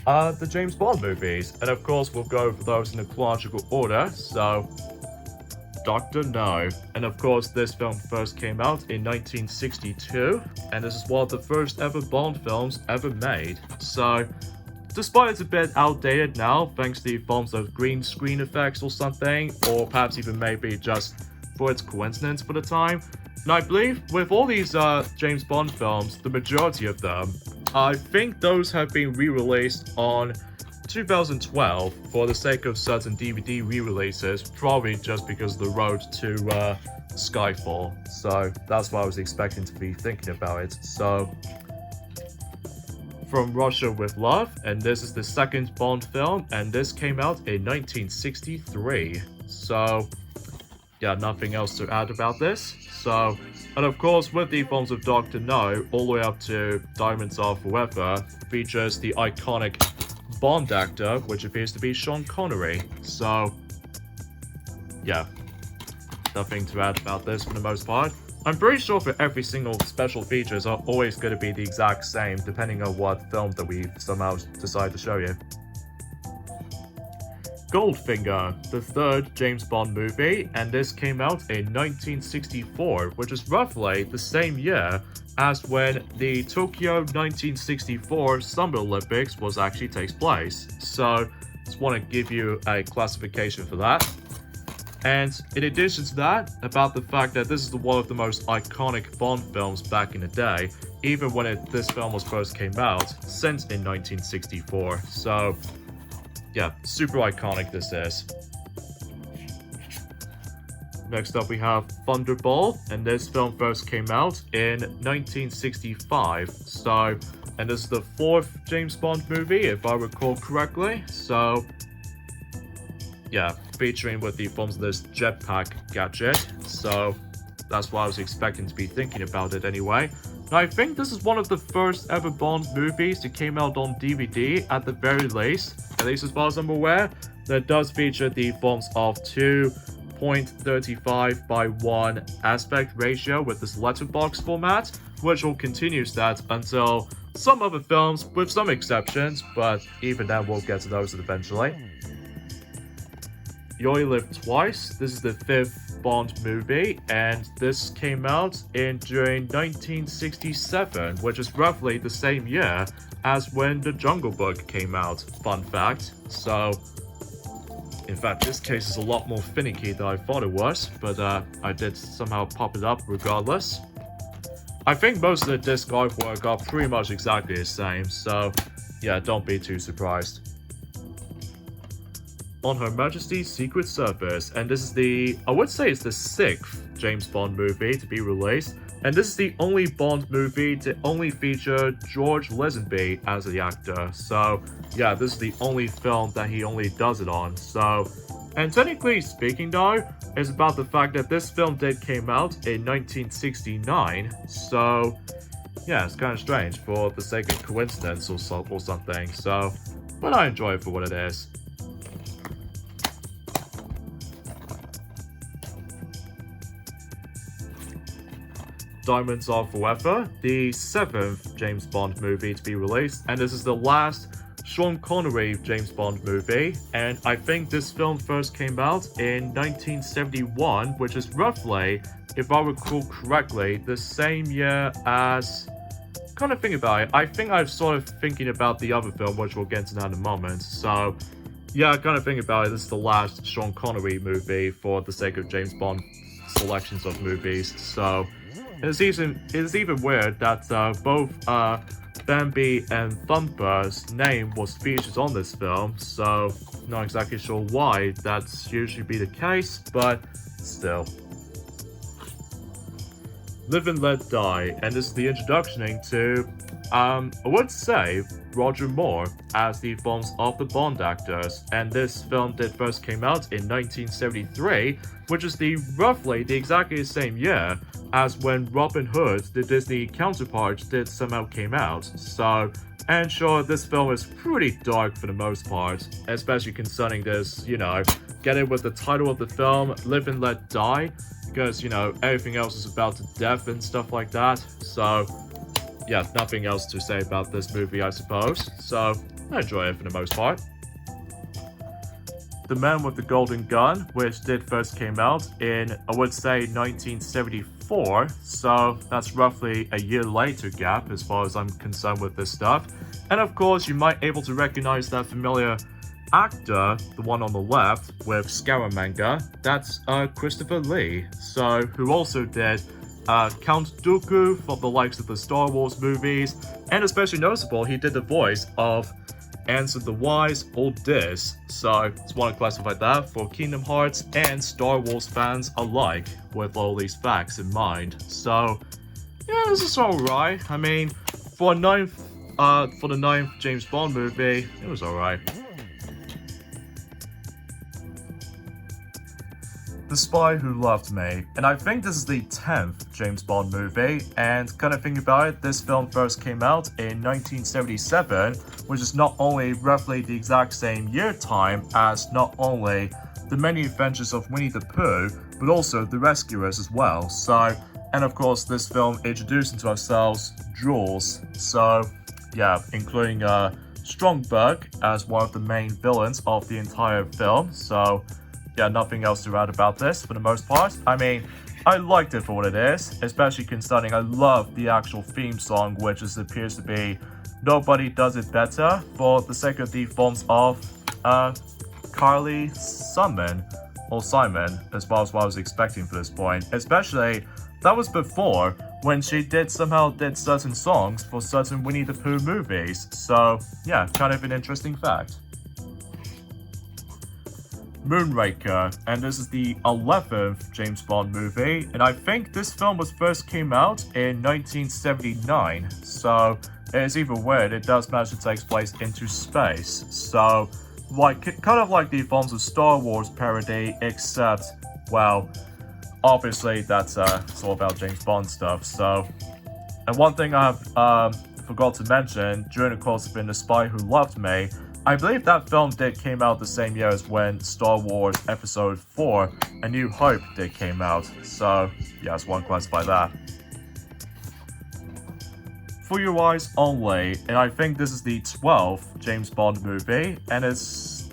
the James Bond movies. And of course, we'll go over those in a chronological order. So, Dr. No. And of course, this film first came out in 1962, and this is one of the first ever Bond films ever made. So, despite it's a bit outdated now, thanks to the forms of green screen effects or something, or perhaps even maybe just for its coincidence for the time, And I believe with all these James Bond films, the majority of them, I think those have been re-released on 2012 for the sake of certain DVD re-releases, probably just because of the road to Skyfall. So that's what I was expecting to be thinking about it. So, From Russia with Love, and this is the second Bond film, and this came out in 1963. So, yeah, nothing else to add about this. So, and of course, with the films of Dr. No, all the way up to Diamonds Are Forever, features the iconic Bond actor, which appears to be Sean Connery. So, yeah, nothing to add about this for the most part. I'm pretty sure for every single special features are always going to be the exact same, depending on what film that we somehow decide to show you. Goldfinger, the third James Bond movie, and this came out in 1964, which is roughly the same year as when the Tokyo 1964 Summer Olympics actually takes place. So, just want to give you a classification for that. And in addition to that, about the fact that this is one of the most iconic Bond films back in the day, even when this film first came out, since in 1964. So, yeah, super iconic this is. Next up we have Thunderball, and this film first came out in 1965. So, and this is the fourth James Bond movie, if I recall correctly. So, yeah, featuring with the forms of this jetpack gadget. So, that's what I was expecting to be thinking about it anyway. And I think this is one of the first ever Bond movies that came out on DVD at the very least. At least as far as I'm aware, that does feature the forms of 2.35 by 1 aspect ratio with this letterbox format, which will continue that until some other films, with some exceptions, but even then we'll get to those eventually. You Only Live Twice, this is the fifth Bond movie, and this came out during 1967, which is roughly the same year as when The Jungle Book came out, fun fact. So, in fact, this case is a lot more finicky than I thought it was, but I did somehow pop it up regardless. I think most of the disc artwork are pretty much exactly the same, so yeah, don't be too surprised. On Her Majesty's Secret Service, and this is I would say it's the sixth James Bond movie to be released, and this is the only Bond movie to only feature George Lazenby as the actor. So yeah, this is the only film that he only does it on. So, and technically speaking though, it's about the fact that this film came out in 1969, so yeah, it's kind of strange for the sake of coincidence or something, so, but I enjoy it for what it is. Diamonds Are Forever, the seventh James Bond movie to be released, and this is the last Sean Connery James Bond movie, and I think this film first came out in 1971, which is roughly, if I recall correctly, the same year as... Kind of think about it, I think I'm sort of thinking about the other film, which we'll get to that in a moment, so... Yeah, kind of think about it, this is the last Sean Connery movie for the sake of James Bond selections of movies, so... It's even weird that both Bambi and Thumper's name was featured on this film, so not exactly sure why that's usually be the case, but still. Live and Let Die, and this is the introduction to, I would say, Roger Moore as the forms of the Bond actors, and this film first came out in 1973, which is roughly the exactly the same year as when Robin Hood, the Disney counterpart, somehow came out. So, and sure, this film is pretty dark for the most part, especially concerning this, get it with the title of the film, Live and Let Die, because, everything else is about death and stuff like that. So, yeah, nothing else to say about this movie, I suppose. So, I enjoy it for the most part. The Man with the Golden Gun, which first came out in, I would say, 1974, so that's roughly a year later gap as far as I'm concerned with this stuff. And of course, you might be able to recognize that familiar actor, the one on the left, with Scaramanga, that's Christopher Lee, so who also did Count Dooku from the likes of the Star Wars movies, and especially noticeable, he did the voice of Answer the Wise or Dis. So I just want to classify that for Kingdom Hearts and Star Wars fans alike, with all these facts in mind. So yeah, this is alright. I mean, for the ninth James Bond movie, it was alright. The Spy Who Loved Me, and I think this is the 10th James Bond movie, and kind of thinking about it, this film first came out in 1977, which is not only roughly the exact same year time as not only the many adventures of Winnie the Pooh, but also the Rescuers as well. So, and of course this film introduced into ourselves Jules, so yeah, including Strongberg as one of the main villains of the entire film. So yeah, nothing else to add about this for the most part. I mean, I liked it for what it is, especially considering I love the actual theme song, which appears to be Nobody Does It Better, for the sake of the forms of Carly Simon, as far as what I was expecting for this point. Especially, that was before when she somehow did certain songs for certain Winnie the Pooh movies. So yeah, kind of an interesting fact. Moonraker, and this is the 11th James Bond movie, and I think this film first came out in 1979, so it's even weird, it does manage to take place into space, so like kind of like the forms of Star Wars parody, except, well, obviously that's it's all about James Bond stuff. So, and one thing I have forgot to mention during the course of The Spy Who Loved Me, I believe that film came out the same year as when Star Wars Episode 4, A New Hope came out. So yeah, I just want to classify that. For Your Eyes Only, and I think this is the 12th James Bond movie, and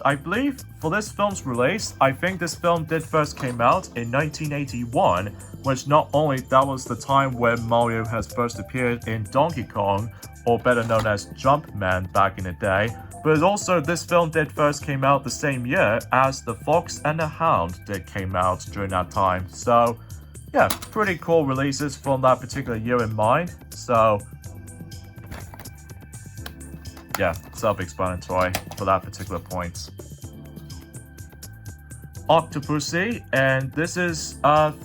I believe for this film's release, I think this film first came out in 1981, which not only that was the time when Mario has first appeared in Donkey Kong, or better known as Jumpman back in the day, but also this film first came out the same year as The Fox and the Hound came out during that time. So yeah, pretty cool releases from that particular year in mind. So yeah, self-explanatory for that particular point. Octopussy, and this is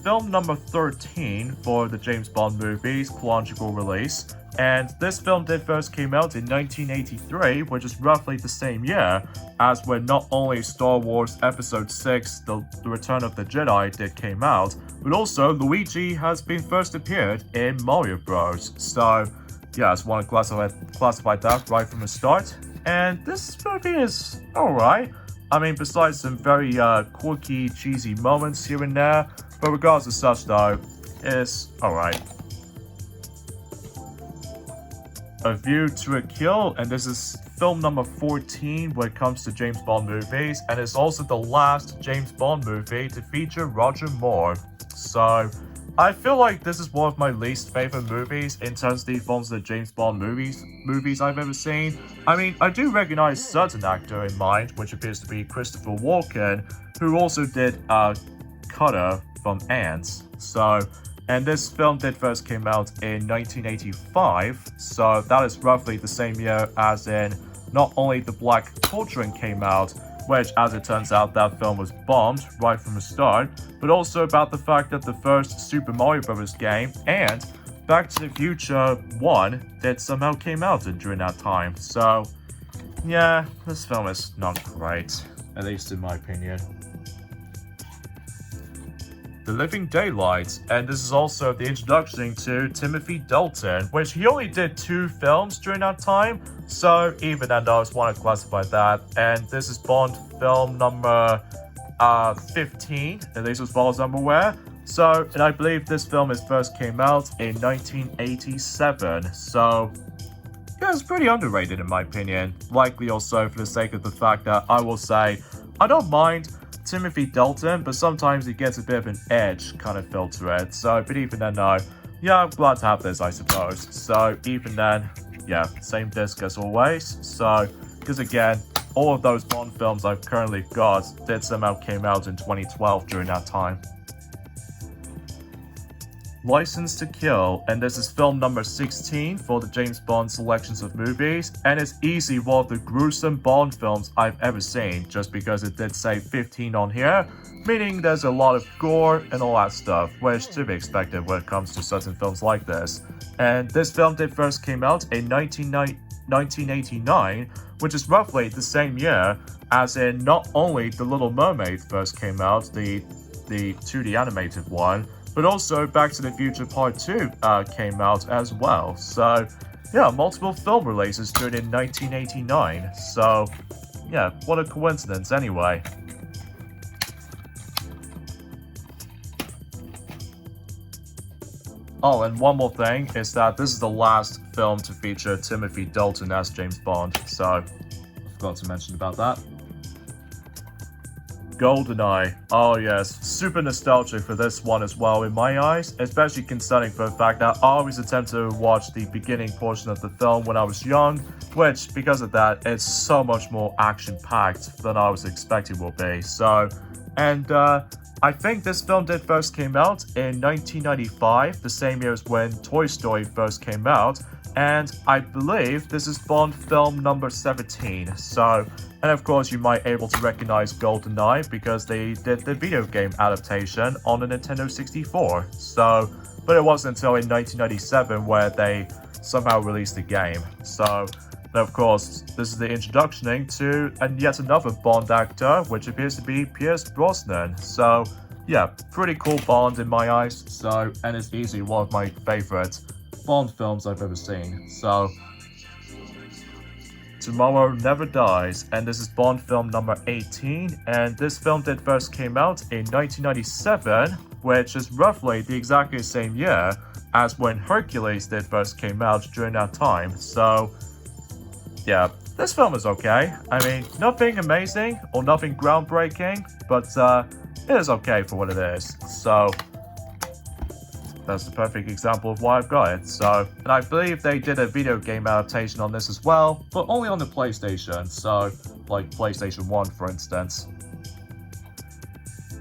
film number 13 for the James Bond movies chronological release. And this film first came out in 1983, which is roughly the same year as when not only Star Wars Episode 6, The Return of the Jedi came out, but also Luigi has been first appeared in Mario Bros. So yeah, I just want to classify that right from the start. And this movie is alright. I mean, besides some very quirky, cheesy moments here and there, but regardless of such though, it's alright. A View to a Kill, and this is film number 14 when it comes to James Bond movies, and it's also the last James Bond movie to feature Roger Moore. So I feel like this is one of my least favorite movies in terms of the forms of the James Bond movies I've ever seen. I mean, I do recognize certain actor in mind, which appears to be Christopher Walken, who also did Cutter from Ants. So, and this film first came out in 1985, so that is roughly the same year as in not only The Black Cauldron came out, which as it turns out that film was bombed right from the start, but also about the fact that the first Super Mario Bros. Game and Back to the Future 1 somehow came out during that time. So yeah, this film is not great, at least in my opinion. The Living Daylights, and this is also the introduction to Timothy Dalton, which he only did 2 films during that time, so even then I just want to classify that. And this is Bond film number 15, at least as far as I'm aware. So, and I believe this film first came out in 1987, so yeah, it's pretty underrated in my opinion. Likely also for the sake of the fact that I will say, I don't mind Timothy Dalton, but sometimes he gets a bit of an edge kind of feel to it. So, but even then, no. Yeah, I'm glad to have this, I suppose. So, even then, yeah, same disc as always. So, because again, all of those Bond films I've currently got somehow came out in 2012 during that time. License to Kill, and this is film number 16 for the James Bond selections of movies, and it's easily one of the gruesome Bond films I've ever seen, just because it did say 15 on here, meaning there's a lot of gore and all that stuff, which to be expected when it comes to certain films like this. And this film did first came out in 1989, which is roughly the same year as in not only The Little Mermaid first came out, the 2D animated one, but also Back to the Future Part 2 came out as well. So, yeah, multiple film releases during in 1989. So, yeah, what a coincidence anyway. Oh, and one more thing is that this is the last film to feature Timothy Dalton as James Bond. So, I forgot to mention about that. GoldenEye. Oh yes, super nostalgic for this one as well in my eyes, especially concerning for the fact that I always attempt to watch the beginning portion of the film when I was young, which, because of that, it's so much more action-packed than I was expecting will be. So, and I think this film did first came out in 1995, the same year as when Toy Story first came out, and I believe this is Bond film number 17. So, and of course you might able to recognize GoldenEye because they did the video game adaptation on the Nintendo 64. So, but it wasn't until in 1997 where they somehow released the game. So, and of course, this is the introduction to yet another Bond actor, which appears to be Pierce Brosnan. So, yeah, pretty cool Bond in my eyes. So, and it's easily one of my favorite Bond films I've ever seen. So, Tomorrow Never Dies, and this is Bond film number 18, and this film did first came out in 1997, which is roughly the exactly same year as when Hercules did first came out during that time. So, yeah, this film is okay. I mean, nothing amazing or nothing groundbreaking, but it is okay for what it is. So, that's the perfect example of why I've got it. So, and I believe they did a video game adaptation on this as well, but only on the PlayStation. So, like PlayStation 1, for instance.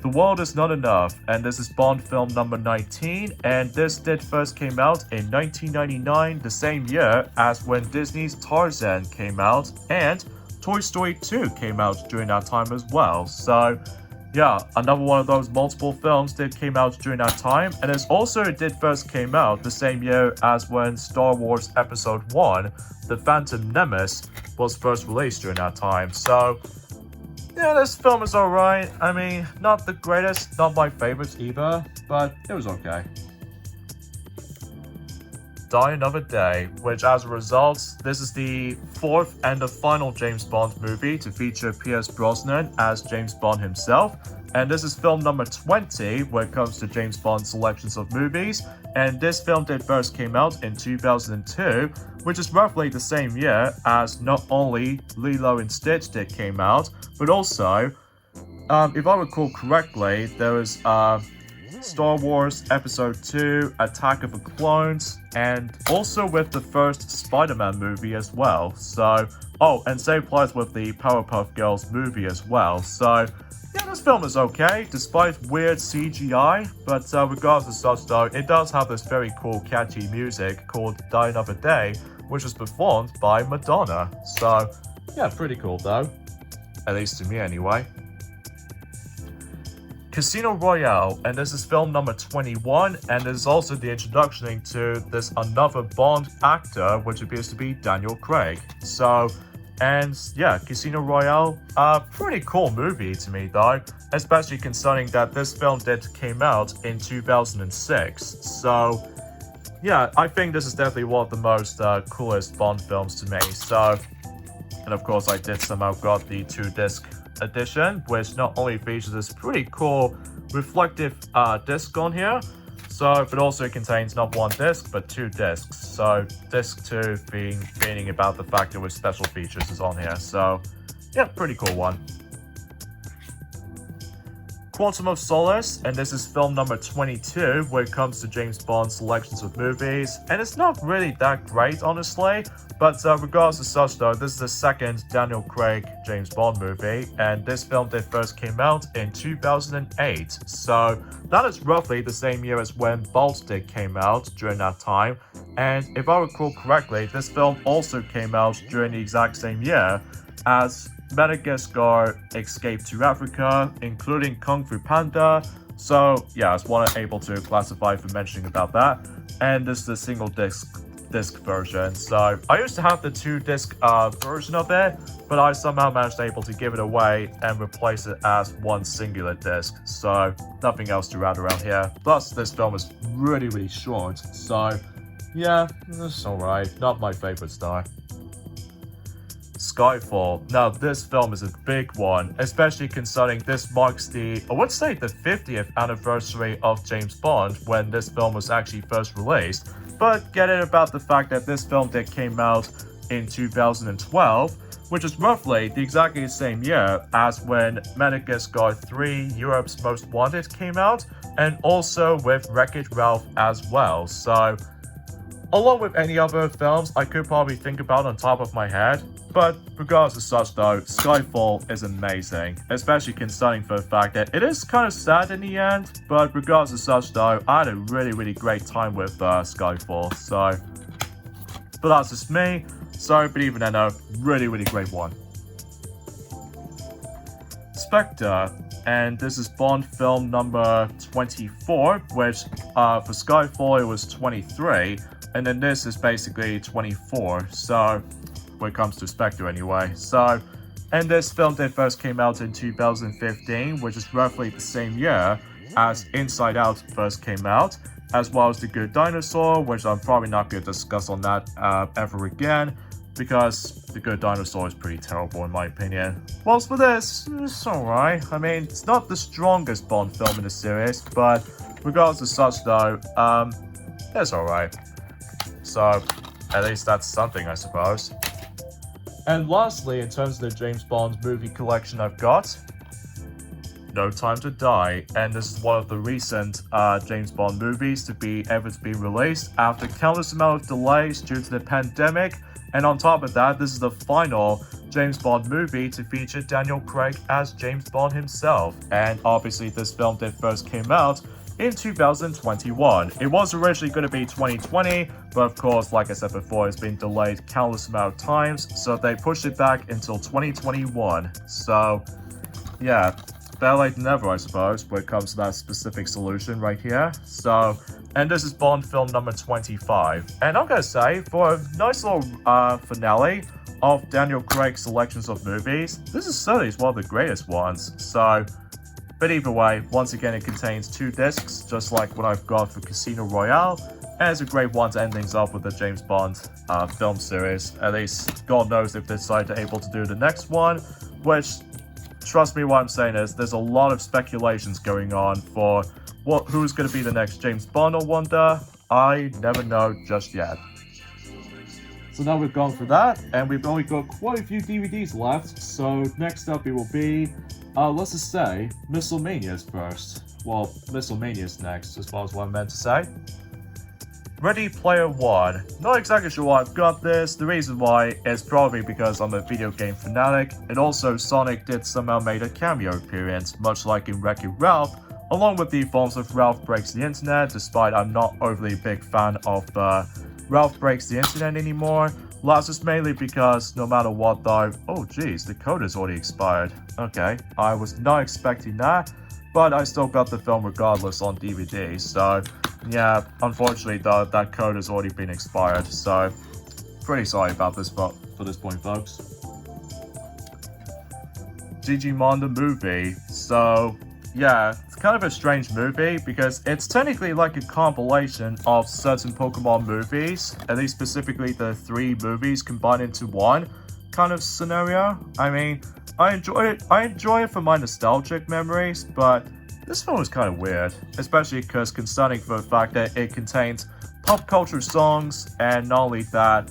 The World Is Not Enough, and this is Bond film number 19, and this did first came out in 1999, the same year as when Disney's Tarzan came out, and Toy Story 2 came out during that time as well. So, yeah, another one of those multiple films that came out during that time, and it also did first came out the same year as when Star Wars Episode 1, The Phantom Menace, was first released during that time. So, yeah, this film is alright. I mean, not the greatest, not my favorites either, but it was okay. Die Another Day, which as a result, this is the fourth and the final James Bond movie to feature Pierce Brosnan as James Bond himself, and this is film number 20 when it comes to James Bond selections of movies, and this film did first came out in 2002, which is roughly the same year as not only Lilo and Stitch did came out, but also, if I recall correctly, there was Star Wars Episode 2, Attack of the Clones, and also with the first Spider-Man movie as well. So, oh, and same applies with the Powerpuff Girls movie as well. So, yeah, this film is okay, despite weird CGI, but regardless of such though, it does have this very cool catchy music called Die Another Day, which was performed by Madonna. So, yeah, pretty cool though. At least to me anyway. Casino Royale, and this is film number 21, and this is also the introduction to this another Bond actor, which appears to be Daniel Craig. So, and yeah, Casino Royale, pretty cool movie to me though, especially concerning that this film came out in 2006. So, yeah, I think this is definitely one of the most coolest Bond films to me. So, and of course I did somehow got the 2-disc edition, which not only features this pretty cool reflective disc on here, so but also contains not one disc but 2 discs. So disc 2 meaning about the fact that with special features is on here. So yeah, pretty cool one. Quantum of Solace, and this is film number 22 when it comes to James Bond selections of movies, and it's not really that great, honestly, but regardless of such though, this is the second Daniel Craig James Bond movie, and this film did first came out in 2008, so that is roughly the same year as when Baltic came out during that time, and if I recall correctly, this film also came out during the exact same year as Madagascar Escape to Africa, including Kung Fu Panda. So yeah, I was one able to classify for mentioning about that. And this is the single disc version. So I used to have the 2-disc version of it, but I somehow managed able to give it away and replace it as one singular disc. So nothing else to add around here. Plus, this film is really short. So yeah, it's alright. Not my favorite star. Skyfall. Now, this film is a big one, especially considering this marks the, I would say, the 50th anniversary of James Bond when this film was actually first released. But get it about the fact that this film did came out in 2012, which is roughly the exactly same year as when Madagascar 3 Europe's Most Wanted came out, and also with Wreck-It Ralph as well. So, along with any other films I could probably think about on top of my head, but regardless of such though, Skyfall is amazing, especially considering for the fact that it is kind of sad in the end, but regardless of such though, I had a really great time with Skyfall, so, but that's just me, so, but even then a really great one. Spectre, and this is Bond film number 24, which for Skyfall it was 23, and then this is basically 24, so when it comes to Spectre anyway. So, and this film did first came out in 2015, which is roughly the same year as Inside Out first came out, as well as The Good Dinosaur, which I'm probably not going to discuss on that ever again, because The Good Dinosaur is pretty terrible in my opinion. Whilst for this, it's alright. I mean, it's not the strongest Bond film in the series, but regardless of such though, it's alright. So, at least that's something, I suppose. And lastly, in terms of the James Bond movie collection I've got, No Time to Die, and this is one of the recent James Bond movies to be released after countless amount of delays due to the pandemic, and on top of that, this is the final James Bond movie to feature Daniel Craig as James Bond himself, and obviously this film did first came out in 2021. It was originally going to be 2020, but of course, like I said before, it's been delayed countless amount of times, so they pushed it back until 2021. So, yeah, better late than never, I suppose, when it comes to that specific solution right here. So, and this is Bond film number 25. And I'm gonna say, for a nice little finale of Daniel Craig's selections of movies, this is certainly one of the greatest ones. So, but either way, once again, it contains 2 discs, just like what I've got for Casino Royale, and it's a great one to end things off with the James Bond film series. At least, God knows if they decide to able to do the next one, which, trust me, what I'm saying is, there's a lot of speculations going on for who's going to be the next James Bond, I wonder. I never know just yet. So now we've gone for that, and we've only got quite a few DVDs left, so next up it will be, let's just say, Misselmania's first. Well, Misselmania's next, as far as what I meant to say. Ready Player One. Not exactly sure why I've got this. The reason why is probably because I'm a video game fanatic, and also Sonic did somehow made a cameo appearance, much like in Wreck-It Ralph, along with the forms of Ralph Breaks the Internet, despite I'm not overly big fan of Ralph Breaks the Internet anymore. That's just mainly because no matter what though, oh geez, the code is already expired. Okay, I was not expecting that, but I still got the film regardless on DVD, so yeah, unfortunately though, that code has already been expired, so pretty sorry about this for this point, folks. Digimon the movie. So yeah, it's kind of a strange movie because it's technically like a compilation of certain Pokemon movies, at least specifically the 3 movies combined into one kind of scenario. I mean, I enjoy it for my nostalgic memories, but this film is kind of weird, especially because concerning for the fact that it contains pop culture songs, and not only that,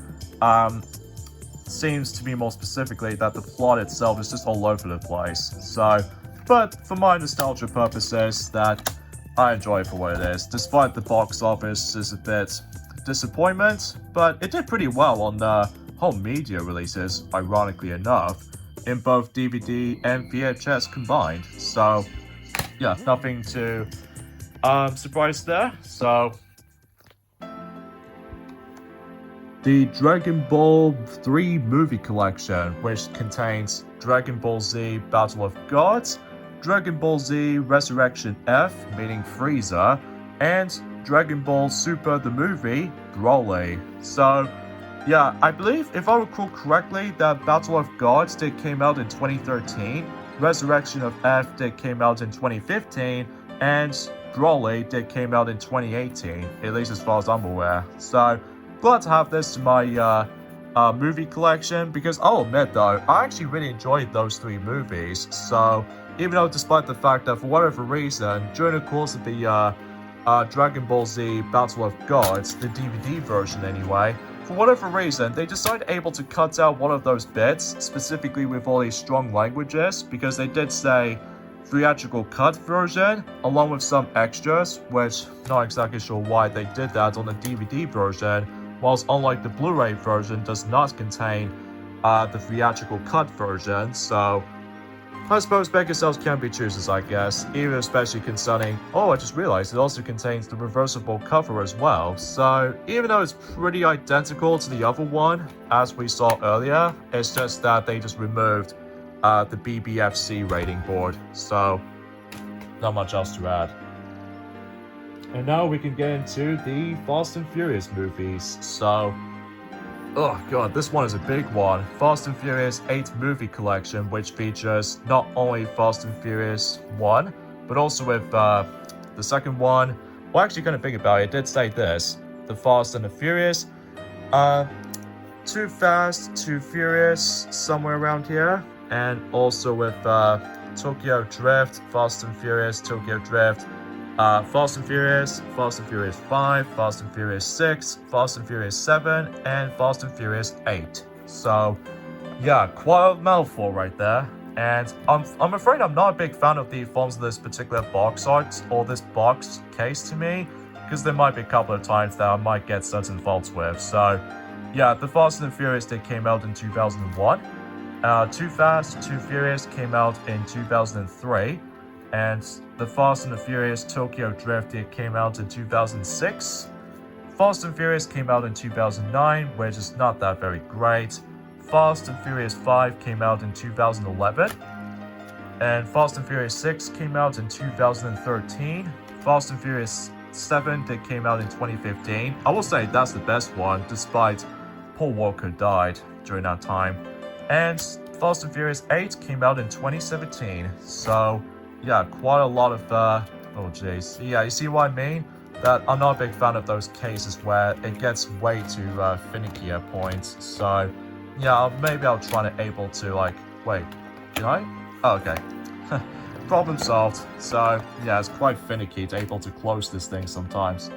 seems to be more specifically that the plot itself is just all over the place. So but for my nostalgia purposes, that I enjoy it for what it is. Despite the box office is a bit disappointment, but it did pretty well on home media releases, ironically enough, in both DVD and VHS combined. So yeah, nothing to surprise there. So the Dragon Ball 3 movie collection, which contains Dragon Ball Z Battle of Gods, Dragon Ball Z Resurrection F, meaning Frieza, and Dragon Ball Super the movie, Broly. So yeah, I believe, if I recall correctly, that Battle of Gods did came out in 2013, Resurrection of F did came out in 2015, and Broly did came out in 2018, at least as far as I'm aware. So glad to have this to my movie collection, because I'll admit though, I actually really enjoyed those 3 movies. So even though, despite the fact that for whatever reason, during the course of the Dragon Ball Z Battle of Gods, the DVD version anyway, for whatever reason, they decided able to cut out one of those bits, specifically with all these strong languages, because they did say theatrical cut version, along with some extras, which not exactly sure why they did that on the DVD version, whilst unlike the Blu-ray version does not contain the theatrical cut version. So I suppose back yourselves can be choosers, I guess, even especially concerning, oh, I just realized it also contains the reversible cover as well. So even though it's pretty identical to the other one, as we saw earlier, it's just that they just removed the BBFC rating board. So not much else to add. And now we can get into the Fast and Furious movies. So, oh god, this one is a big one. Fast and Furious 8 movie collection, which features not only Fast and Furious 1, but also with the second one. Well, actually, kind of think about it, it did say this: the Fast and the Furious, Too Fast, Too Furious, somewhere around here, and also with Tokyo Drift, Fast and Furious, Tokyo Drift, Fast and Furious 5, Fast and Furious 6, Fast and Furious 7, and Fast and Furious 8. So yeah, quite a mouthful right there. And I'm afraid I'm not a big fan of the forms of this particular box art or this box case to me, because there might be a couple of times that I might get certain faults with. So yeah, the Fast and Furious that came out in 2001. Too Fast, Too Furious came out in 2003. And the Fast and the Furious Tokyo Drift, it came out in 2006. Fast and Furious came out in 2009, which is not that very great. Fast and Furious 5 came out in 2011. And Fast and Furious 6 came out in 2013. Fast and Furious 7 that came out in 2015. I will say that's the best one, despite Paul Walker died during that time. And Fast and Furious 8 came out in 2017. So yeah, quite a lot of oh jeez. Yeah, you see what I mean? That I'm not a big fan of those cases where it gets way too finicky at points. So yeah, maybe I'll try to able to like, wait, did I? Oh, okay. Problem solved. So yeah, it's quite finicky to able to close this thing sometimes.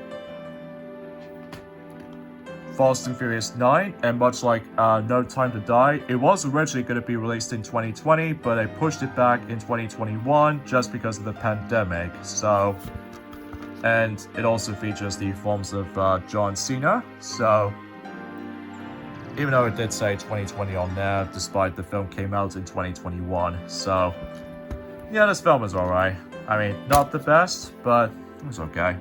Fast and Furious 9, and much like No Time to Die, it was originally going to be released in 2020, but they pushed it back in 2021 just because of the pandemic. So, and it also features the forms of John Cena. So, even though it did say 2020 on there, despite the film came out in 2021. So, yeah, this film is alright. I mean, not the best, but it was okay.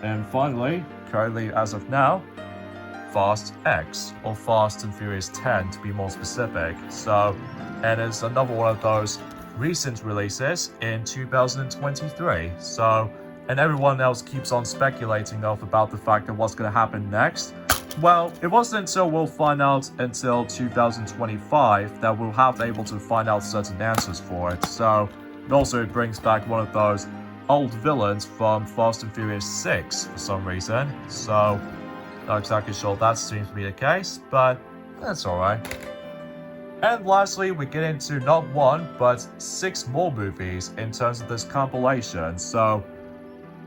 And finally, currently as of now, Fast X, or Fast and Furious 10 to be more specific. So, and it's another one of those recent releases in 2023. So, and everyone else keeps on speculating about the fact of what's going to happen next. Well, it wasn't until we'll find out until 2025 that we'll have able to find out certain answers for it. So, and also it brings back one of those old villains from Fast and Furious 6 for some reason. So, not exactly sure that seems to be the case, but that's alright. And lastly, we get into not 1, but 6 more movies in terms of this compilation. So,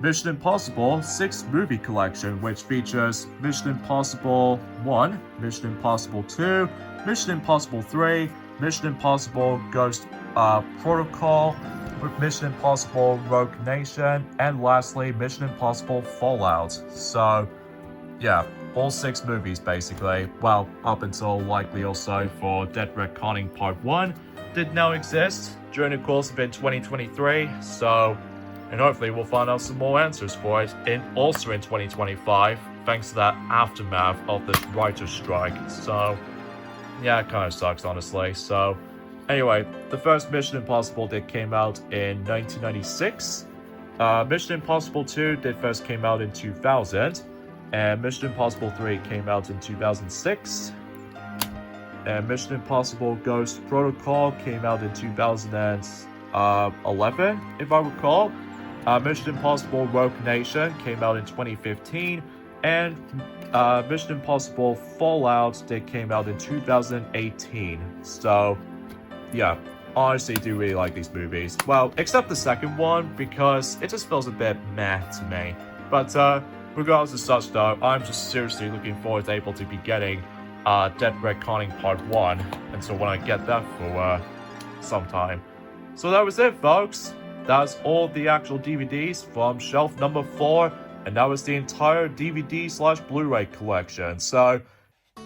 Mission Impossible 6 movie collection, which features Mission Impossible 1, Mission Impossible 2, Mission Impossible 3, Mission Impossible Ghost Protocol, Mission Impossible Rogue Nation, and lastly, Mission Impossible Fallout. So, yeah, all 6 movies basically. Well, up until likely also for Dead Reckoning Part 1 did now exist during the course of in 2023, so, and hopefully we'll find out some more answers for it also in 2025, thanks to that aftermath of this writer's strike. So, yeah, it kind of sucks, honestly. So, anyway, the first Mission Impossible did came out in 1996. Mission Impossible 2 did first came out in 2000. And Mission Impossible 3 came out in 2006. And Mission Impossible Ghost Protocol came out in 2011, if I recall. Mission Impossible Rogue Nation came out in 2015. And Mission Impossible Fallout came out in 2018. So, yeah, honestly do really like these movies. Well, except the second one, because it just feels a bit meh to me. But, regardless of such though, I'm just seriously looking forward to able to be getting Dead Reckoning Part 1 until when I get that for some time. So that was it, folks. That's all the actual DVDs from shelf number 4, and that was the entire DVD/Blu-ray collection. So,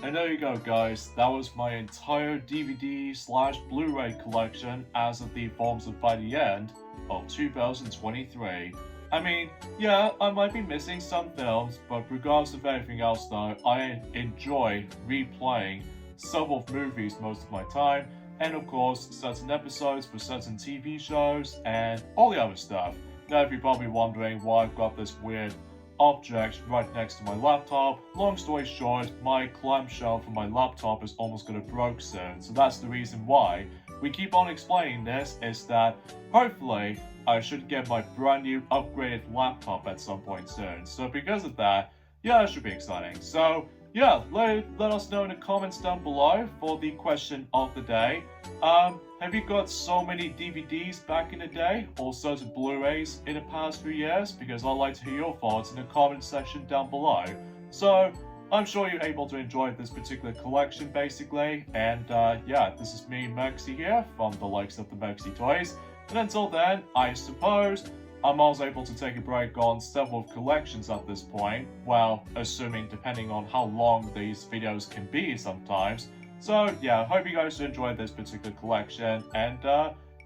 and there you go, guys. That was my entire DVD/Blu-ray collection as of the forms of by the end of 2023. I mean, yeah, I might be missing some films, but regardless of anything else though, I enjoy replaying several movies most of my time, and of course, certain episodes for certain TV shows, and all the other stuff. Now, if you're probably wondering why I've got this weird object right next to my laptop, long story short, my clamshell for my laptop is almost gonna broke soon, so that's the reason why we keep on explaining this, is that hopefully I should get my brand new upgraded laptop at some point soon. So because of that, yeah, it should be exciting. So yeah, let us know in the comments down below for the question of the day. Have you got so many DVDs back in the day, or certain Blu-rays in the past few years? Because I'd like to hear your thoughts in the comment section down below. So I'm sure you're able to enjoy this particular collection basically. And yeah, this is me, Maxi here, from the likes of the Maxi Toys. And until then, I suppose I'm also able to take a break on several collections at this point. Well, assuming depending on how long these videos can be sometimes. So yeah, hope you guys enjoyed this particular collection. And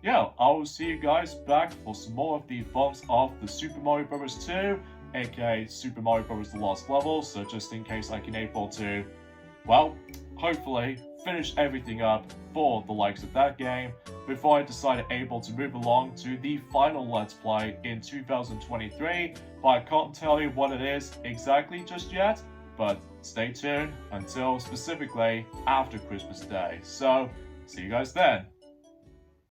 yeah, I will see you guys back for some more of the films of the Super Mario Bros. 2, aka Super Mario Bros. The Lost Levels. So just in case I can able to, well, hopefully finish everything up for the likes of that game before I decide able to move along to the final Let's Play in 2023, but I can't tell you what it is exactly just yet, but stay tuned until specifically after Christmas Day. So, see you guys then.